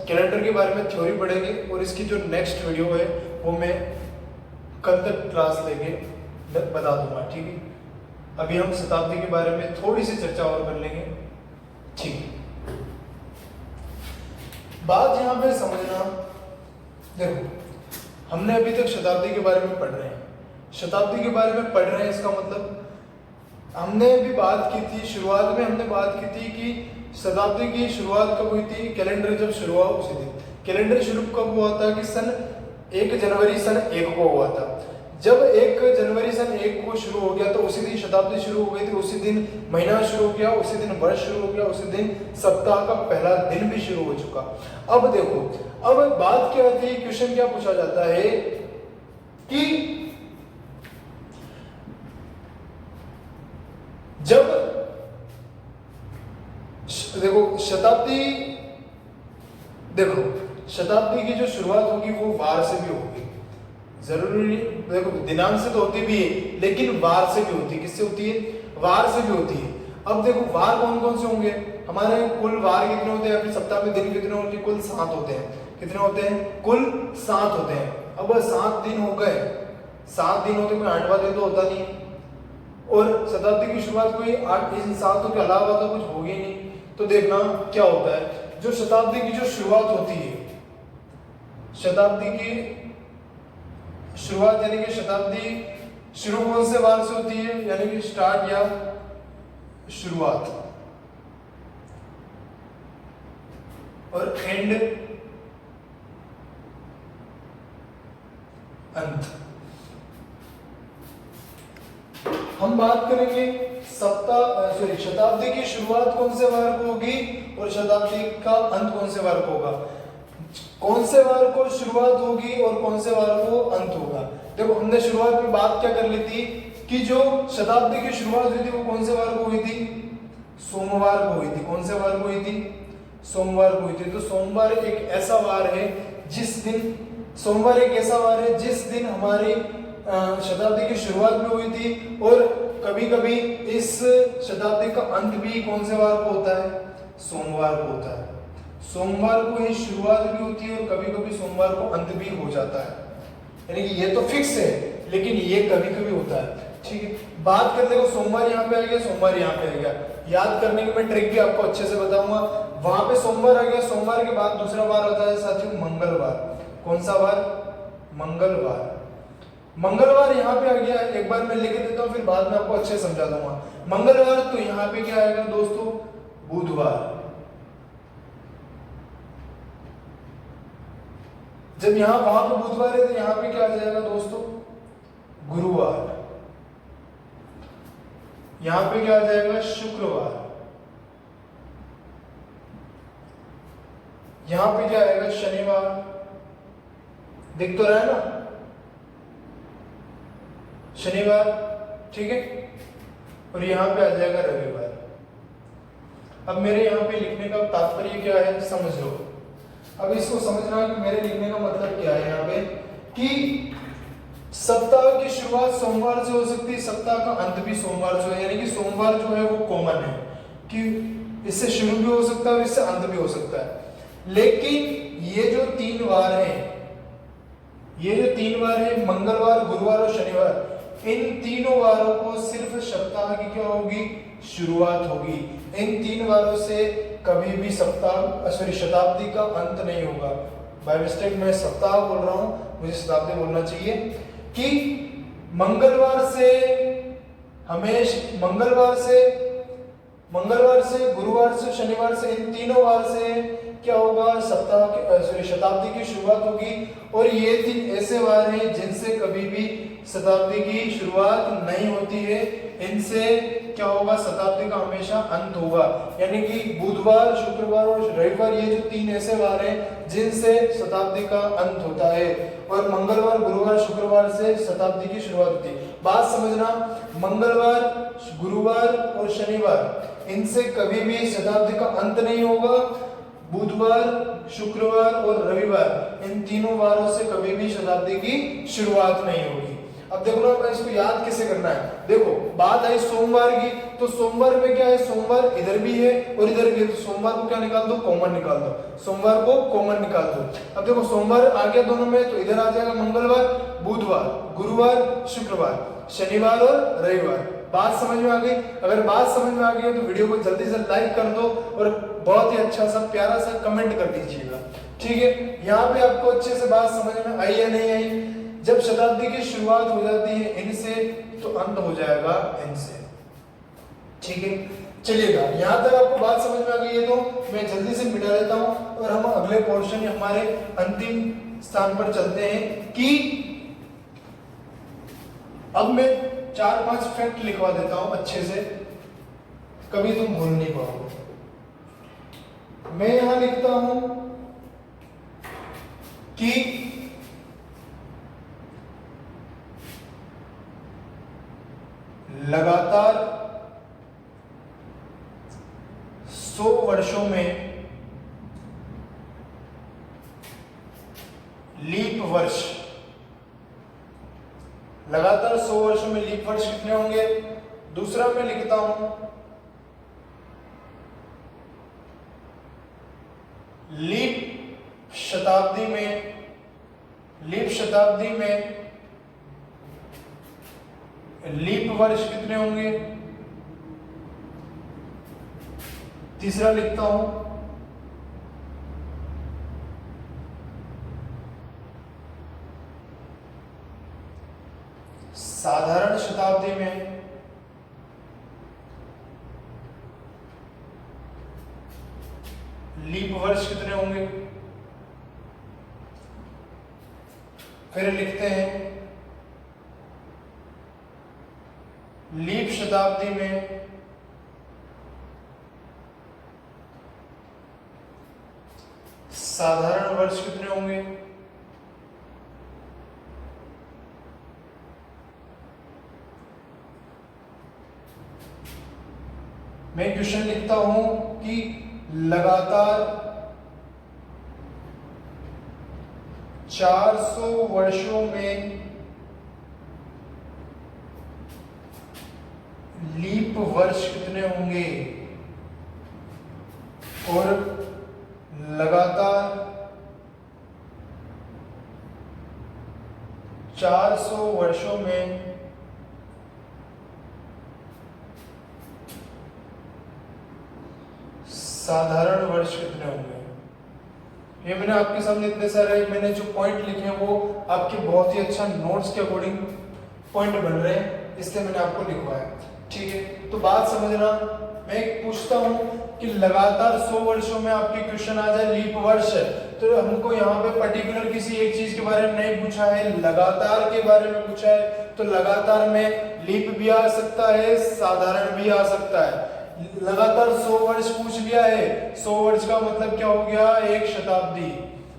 कैलेंडर के बारे में थ्योरी पढ़ेंगे, और इसकी जो नेक्स्ट वीडियो है वो मैं कल तक क्लास लेके बता दूंगा। ठीक है, अभी हम शताब्दी के बारे में थोड़ी सी चर्चा और कर लेंगे। ठीक है, बात यहाँ पे समझना, देखो हमने अभी तक शताब्दी के बारे में पढ़ रहे हैं, शताब्दी के बारे में पढ़ रहे हैं, इसका मतलब हमने अभी बात की थी, शुरुआत में हमने बात की थी कि शताब्दी की शुरुआत कब हुई थी, कैलेंडर जब शुरू हुआ उसी दिन। कैलेंडर शुरू कब हुआ था कि सन 1 जनवरी सन 1 को हुआ था। जब 1 जनवरी सन 1 को शुरू हो गया तो उसी दिन शताब्दी शुरू हो गई थी, उसी दिन महीना शुरू हो गया, उसी दिन वर्ष शुरू हो गया, उसी दिन सप्ताह का पहला दिन भी शुरू हो चुका। अब देखो, अब बात क्या आती है, क्वेश्चन क्या पूछा जाता है कि जब देखो शताब्दी की जो शुरुआत होगी वो वार से भी होगी, जरूरी देखो दिनांक से तो होती भी है, लेकिन वार से भी होती है। किससे होती है? वार से भी होती है। अब देखो वार कौन कौन से होंगे, हमारे कुल वार कितने होते हैं, अपने सप्ताह में दिन कितने होते हैं, कुल 7 होते हैं। कितने होते हैं? कुल 7 होते हैं। अब 7 दिन हो गए, 7 दिन होते, कोई 8वां दिन तो होता नहीं, और शताब्दी की शुरुआत कोई 8 इन 7 के अलावा तो कुछ होगी नहीं। तो देखना क्या होता है, जो शताब्दी की जो शुरुआत होती है, शताब्दी की शुरुआत यानी कि शताब्दी शुरू कौन से वार से होती है, यानी कि स्टार्ट या शुरुआत, और एंड अंत। हम बात करेंगे शताब्दी की शुरुआत कौन से वार को होगी और शताब्दी का अंत कौन से वार को होगा, कौन से वार को शुरुआत होगी और कौन से वार को अंत होगा। देखो हमने शुरुआत में बात क्या कर ली थी कि जो शताब्दी की शुरुआत हुई थी वो कौन से वार को हुई थी, सोमवार को हुई थी। कौन से वार को हुई थी? सोमवार को हुई थी। तो सोमवार एक ऐसा वार है जिस दिन, सोमवार एक ऐसा वार है जिस दिन हमारी शताब्दी की शुरुआत भी हुई थी, और कभी कभी इस शताब्दी का अंत भी कौन से वार को होता है? सोमवार को होता है। सोमवार को ही शुरुआत भी होती है और कभी कभी सोमवार को अंत भी हो जाता है, यानी कि ये तो फिक्स है, लेकिन ये कभी कभी होता है। ठीक है, बात कर देखो, सोमवार यहाँ पे आ गया, सोमवार यहाँ पे आ गया। याद करने की मैं ट्रिक भी आपको अच्छे से बताऊंगा। वहां पे सोमवार आ गया, सोमवार के बाद दूसरा बार होता है साथियों मंगलवार। कौन सा बार? मंगलवार। मंगलवार यहाँ पे आ गया, एक बार मैं लिख देता हूँ, फिर बाद में आपको अच्छे से समझा दूंगा। मंगलवार तो यहाँ पे क्या आएगा दोस्तों? बुधवार। जब यहाँ वहां पे बुधवार है तो यहाँ पे क्या आ जाएगा दोस्तों? गुरुवार। यहां पे क्या आ जाएगा? शुक्रवार। यहां पे क्या आएगा? शनिवार। दिख तो रहा है ना? शनिवार, ठीक है। और यहां पे आ जाएगा रविवार। अब मेरे यहां पे लिखने का तात्पर्य क्या है समझ लो। अब इसको समझना कि मेरे लिखने का मतलब क्या है यहाँ पे, कि सप्ताह की शुरुआत सोमवार से हो सकती है, सप्ताह का अंत भी सोमवार से, यानी कि सोमवार जो है वो कॉमन है कि इससे शुरू भी हो सकता है और इससे अंत भी हो सकता है। लेकिन ये जो 3 वार हैं, ये जो 3 वार है, मंगलवार, गुरुवार और शनिवार, इन तीनों वारों को सिर्फ सप्ताह की क्या होगी? शुरुआत होगी। इन 3 वारों से कभी भी शताब्दी का अंत नहीं होगा। बाय मिस्टेक मैं सप्ताह बोल रहा हूं, मुझे शताब्दी बोलना चाहिए। कि मंगलवार से गुरुवार से शनिवार से, इन तीनों वार से क्या होगा? शताब्दी की शुरुआत होगी। और ये 3 ऐसे वार हैं जिनसे कभी भी शताब्दी की शुरुआत नहीं होती है। इनसे क्या होगा? शताब्दी का हमेशा अंत होगा। यानी कि बुधवार, शुक्रवार और रविवार, ये जो 3 ऐसे वार हैं जिनसे शताब्दी का अंत होता है। और मंगलवार, गुरुवार, शुक्रवार से शताब्दी की शुरुआत होती है। बात समझना, मंगलवार, गुरुवार और शनिवार, इनसे कभी भी शताब्दी का अंत नहीं होगा। बुधवार, शुक्रवार और रविवार, इन तीनों वारों से कभी भी शताब्दी की शुरुआत नहीं होगी। अब देखो ना, इसको याद कैसे करना है। देखो, बात आई सोमवार की, तो सोमवार में क्या है? सोमवार इधर भी है और इधर भी है, तो सोमवार को क्या निकाल दो? कॉमन निकाल दो। सोमवार को कॉमन निकाल दो। अब देखो, सोमवार आ गया दोनों में, तो इधर आ जाएगा मंगलवार, बुधवार, गुरुवार, शुक्रवार, शनिवार और रविवार। बात समझ में आ गई? अगर बात समझ में आ गई तो वीडियो को जल्दी से लाइक कर दो और बहुत ही अच्छा सा प्यारा सा कमेंट कर दीजिएगा, ठीक है। यहाँ पे आपको अच्छे से बात समझ में आई या नहीं आई? जब शताब्दी की शुरुआत हो जाती है इनसे, तो अंत हो जाएगा इनसे, ठीक है। चलिएगा, यहाँ तक आपको बात समझ में आ गई है तो मैं जल्दी से मिटा देता हूँ और हम अगले पोर्शन हमारे अंतिम स्थान पर चलते हैं। कि अब मैं 4-5 फैक्ट लिखवा देता हूं अच्छे से, कभी तुम भूल नहीं पाओगे। मैं यहां लिखता हूं कि लगातार 100 वर्षों में लीप वर्ष, लगातार 100 वर्षों में लीप वर्ष कितने होंगे? दूसरा मैं लिखता हूं लीप शताब्दी में लीप वर्ष कितने होंगे? तीसरा लिखता हूं साधारण शताब्दी में लीप वर्ष कितने होंगे? फिर लिखते हैं लीप शताब्दी में साधारण वर्ष कितने होंगे? मैं क्वेश्चन लिखता हूं कि लगातार 400 वर्षों में लीप वर्ष कितने होंगे? और लगातार 400 वर्षों में साधारण वर्ष कितने होंगे। ये मैंने आपके सामने इतने सारे मैंने जो पॉइंट लिखे हैं वो आपके बहुत ही अच्छा नोट्स के अकॉर्डिंग पॉइंट बन रहे हैं, इसलिए मैंने आपको लिखवाया। ठीक है, तो बात समझना, मैं एक पूछता हूँ कि लगातार 100 वर्षों में आपके क्वेश्चन आ जाए लीप वर्ष, तो हमको यहाँ पे पर्टिकुलर किसी एक चीज के बारे में नहीं पूछा है, लगातार के बारे में पूछा है, तो लगातार में लीप भी आ सकता है, साधारण भी आ सकता है। लगातार 100 वर्ष पूछ लिया है, 100 वर्ष का मतलब क्या हो गया, एक शताब्दी।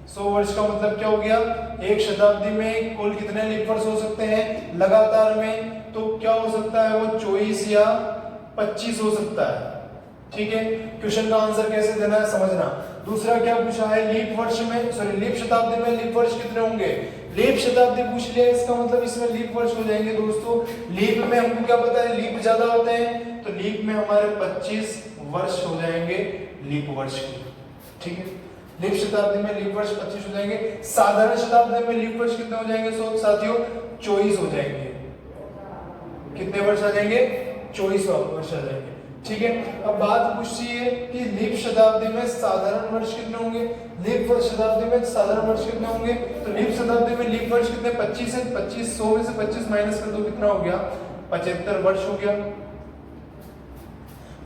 100 वर्ष का मतलब क्या हो गया, एक शताब्दी में कुल कितने लीप वर्ष हो सकते हैं लगातार में, तो क्या हो सकता है वो 24 या 25 हो सकता है। ठीक है, क्वेश्चन का आंसर कैसे देना है समझना। दूसरा क्या पूछा है, लीप वर्ष में सॉरी लीप शताब्दी में लीप वर्ष कितने होंगे, लीप शताब्दी पूछ लिया, इसका मतलब इसमें लीप वर्ष हो जाएंगे दोस्तों। लीप में हमको क्या पता है, लीप ज्यादा होते हैं, तो लीप में हमारे 25 वर्ष हो जाएंगे लीप वर्ष के। ठीक है, लीप शताब्दी में लीप वर्ष 25 हो जाएंगे। साधारण शताब्दी में लीप वर्ष कितने हो जाएंगे साथियों, 24 हो जाएंगे। कितने वर्ष आ जाएंगे, 24 वर्ष आ जाएंगे। ठीक है, अब बात पूछी है कि लीप शताब्दी में साधारण वर्ष कितने होंगे, लीप वर्ष शताब्दी में साधारण वर्ष कितने होंगे, तो लीप शताब्दी में लीप वर्ष कितने 25 है, 25 100 में से 25 माइनस कर दो कितना हो गया, 75 वर्ष हो गया।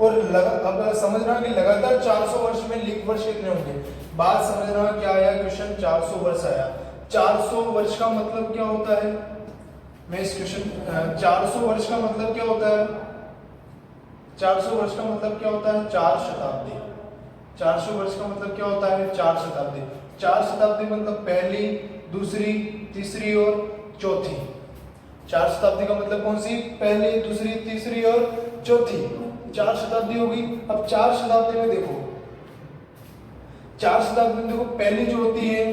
और अब समझना कि लगातार 400 वर्ष में लीप वर्ष कितने होंगे। बात समझना क्या आया क्वेश्चन, 400 वर्ष आया। 400 वर्ष का मतलब क्या होता है, मैं इस क्वेश्चन 400 वर्ष का मतलब क्या होता है, 400 वर्ष का मतलब क्या होता है, 4 शताब्दी। 400 वर्ष का मतलब क्या होता है, 4 शताब्दी। 4 शताब्दी मतलब पहली, दूसरी, तीसरी और चौथी। 4 शताब्दी का मतलब कौन सी, पहली, दूसरी, तीसरी और चौथी, 4 शताब्दी होगी। अब 4 शताब्दी में देखो, 4 शताब्दी में देखो पहली जो होती है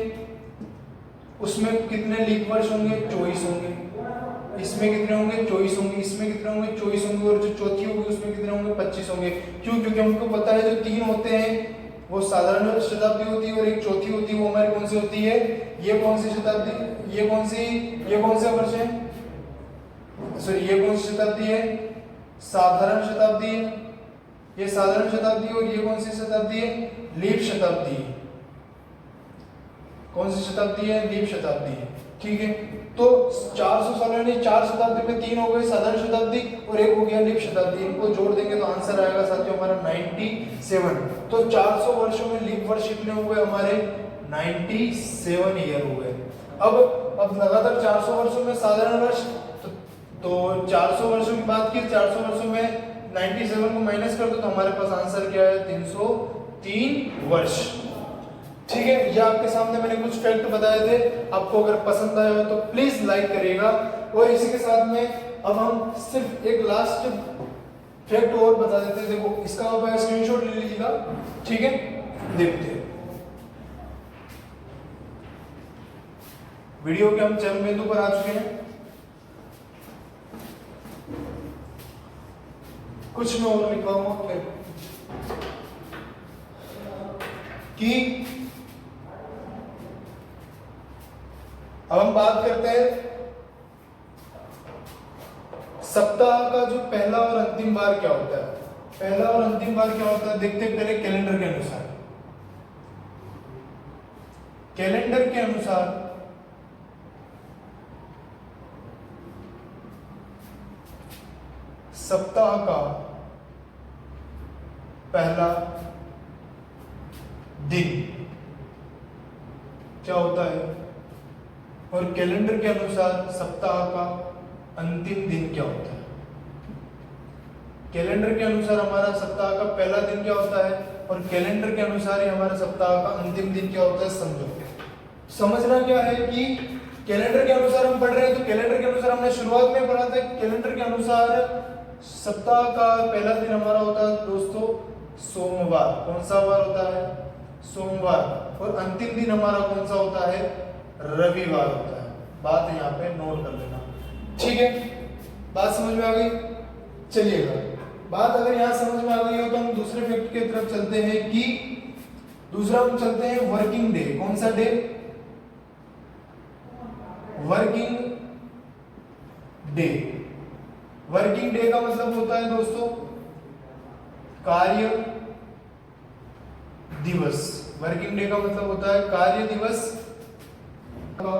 उसमें कितने लीप वर्ष होंगे, 24 होंगे। इसमें कितने होंगे, 24 होंगे। इसमें कितने होंगे, 24 होंगे। और जो चौथी होगी उसमें कितने होंगे, 25 होंगे। क्यों, क्योंकि हमको पता है जो 3 होते हैं वो साधारण शताब्दी होती है और एक चौथी होती है, वो हमारी कौन सी होती है, ये कौन सी शताब्दी, ये कौन सा वर्ष है, सॉरी ये कौन सी शताब्दी है, साधारण शताब्दी है, ये साधारण शताब्दी। और ये कौन सी शताब्दी है, लीप शताब्दी। कौन सी शताब्दी है, लीप शताब्दी है। ठीक है, तो 400 साल यानी 4 शताब्दी में 3 हो गए साधारण शताब्दी और एक हो गया लीप शताब्दी। इनको जोड़ देंगे तो आंसर आएगा साथियों हमारा 97। तो 400 वर्षों में लीप वर्ष कितने हो गए हमारे, 97 ईयर हो गए। अब लगातार 400 वर्षों में साधारण वर्ष, तो 400 वर्षों की बात की, 400 वर्षों में 97 को माइनस कर दो तो हमारे पास आंसर क्या है, 303 वर्ष। ठीक है, ये आपके सामने मैंने कुछ फैक्ट बताए थे। आपको अगर पसंद आया हो तो प्लीज लाइक करिएगा। और इसी के साथ में अब हम सिर्फ एक लास्ट फैक्ट और बता देते हैं। देखो इसका आप स्क्रीनशॉट ले लीजिएगा। ठीक है, देखते हैं वीडियो के हम चरम बिंदु पर आ चुके हैं। कुछ मैं और लिखा हूं कि अब हम बात करते हैं सप्ताह का जो पहला और अंतिम बार क्या होता है। पहला और अंतिम बार क्या होता है देखते हैं पहले कैलेंडर के अनुसार। कैलेंडर के अनुसार सप्ताह का पहला दिन क्या होता है और कैलेंडर के अनुसार सप्ताह का अंतिम दिन क्या होता है। कैलेंडर के अनुसार हमारा सप्ताह का पहला दिन क्या होता है और कैलेंडर के अनुसार ही हमारा सप्ताह का अंतिम दिन क्या होता है। समझो, समझना क्या है कि कैलेंडर के अनुसार हम पढ़ रहे हैं तो कैलेंडर के अनुसार हमने शुरुआत में पढ़ा था। कैलेंडर के अनुसार सप्ताह का पहला दिन हमारा होता है दोस्तों सोमवार। कौन सा वार होता है, सोमवार। और अंतिम दिन हमारा कौन सा होता है, रविवार होता है। बात यहाँ पे नोट कर लेना। ठीक है, बात समझ में आ गई। चलिएगा, बात अगर यहाँ समझ में आ गई हो तो हम दूसरे फैक्ट की तरफ चलते हैं कि दूसरा हम चलते हैं वर्किंग डे। कौन सा day, working day. Working day का मतलब होता है दोस्तों कार्य दिवस। वर्किंग डे का मतलब होता है कार्य दिवस का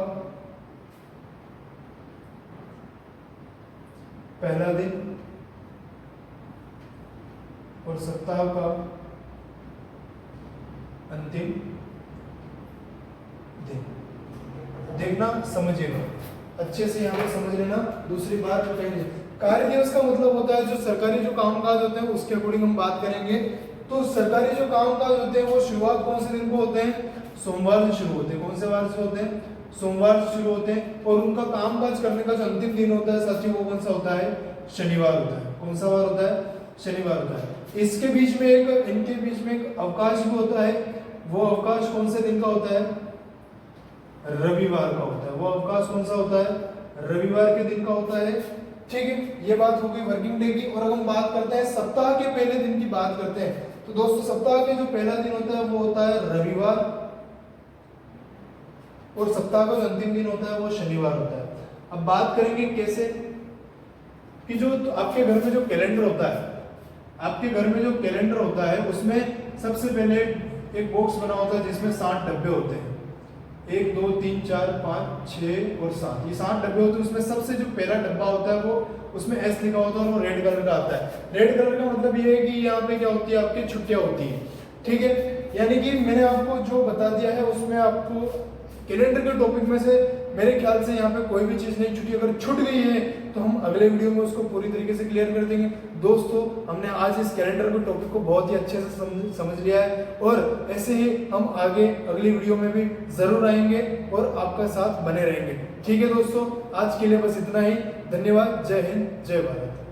पहला दिन और सप्ताह का अंतिम दिन। देखना समझिएगा अच्छे से, यहाँ पे समझ लेना। दूसरी बात कहेंगे कार्य दिवस का मतलब होता है जो सरकारी जो कामकाज होते हैं उसके अकॉर्डिंग हम बात करेंगे। तो सरकारी जो कामकाज होते हैं वो शुरुआत कौन से दिन को होते हैं? सोमवार से शुरू होते हैं। कौन से वार से होते हैं? सोमवार से शुरू होते हैं। और उनका कामकाज करने का जो अंतिम दिन होता है साथियों वो कौन सा होता है? शनिवार होता है। कौन सा वार होता है? शनिवार होता है। इसके बीच में इनके बीच में एक अवकाश भी होता है। वो अवकाश कौन से दिन का होता है? रविवार का होता है। वो अवकाश कौन सा होता है? रविवार के दिन का होता है। ठीक है, ये बात हो गई वर्किंग डे की। और अगर हम बात करते हैं सप्ताह के पहले दिन की बात करते हैं तो दोस्तों सप्ताह के जो पहला दिन होता है वो होता है रविवार और सप्ताह का जो अंतिम दिन होता है वो शनिवार होता है। अब बात करेंगे कैसे कि जो आपके घर में जो कैलेंडर होता है, आपके घर में जो कैलेंडर होता है उसमें सबसे पहले एक बॉक्स बना होता है जिसमें 60 डब्बे होते हैं। 1 2 3 4 5 6 और 7, ये 7 डब्बे होते हैं। उसमें सबसे जो पहला डब्बा होता है वो उसमें एस लिखा होता है और वो रेड कलर का आता है। रेड कलर का मतलब ये है कि यहाँ पे क्या होती है? आपकी छुट्टियां होती है। ठीक है, यानी कि मैंने आपको जो बता दिया है उसमें आपको कैलेंडर के टॉपिक में से मेरे ख्याल से यहाँ पे कोई भी चीज़ नहीं छूटी। अगर छूट गई है तो हम अगले वीडियो में उसको पूरी तरीके से क्लियर कर देंगे। दोस्तों हमने आज इस कैलेंडर के टॉपिक को बहुत ही अच्छे से समझ लिया है और ऐसे ही हम आगे अगली वीडियो में भी जरूर आएंगे और आपका साथ बने रहेंगे। ठीक है दोस्तों, आज के लिए बस इतना ही। धन्यवाद। जय हिंद, जय भारत।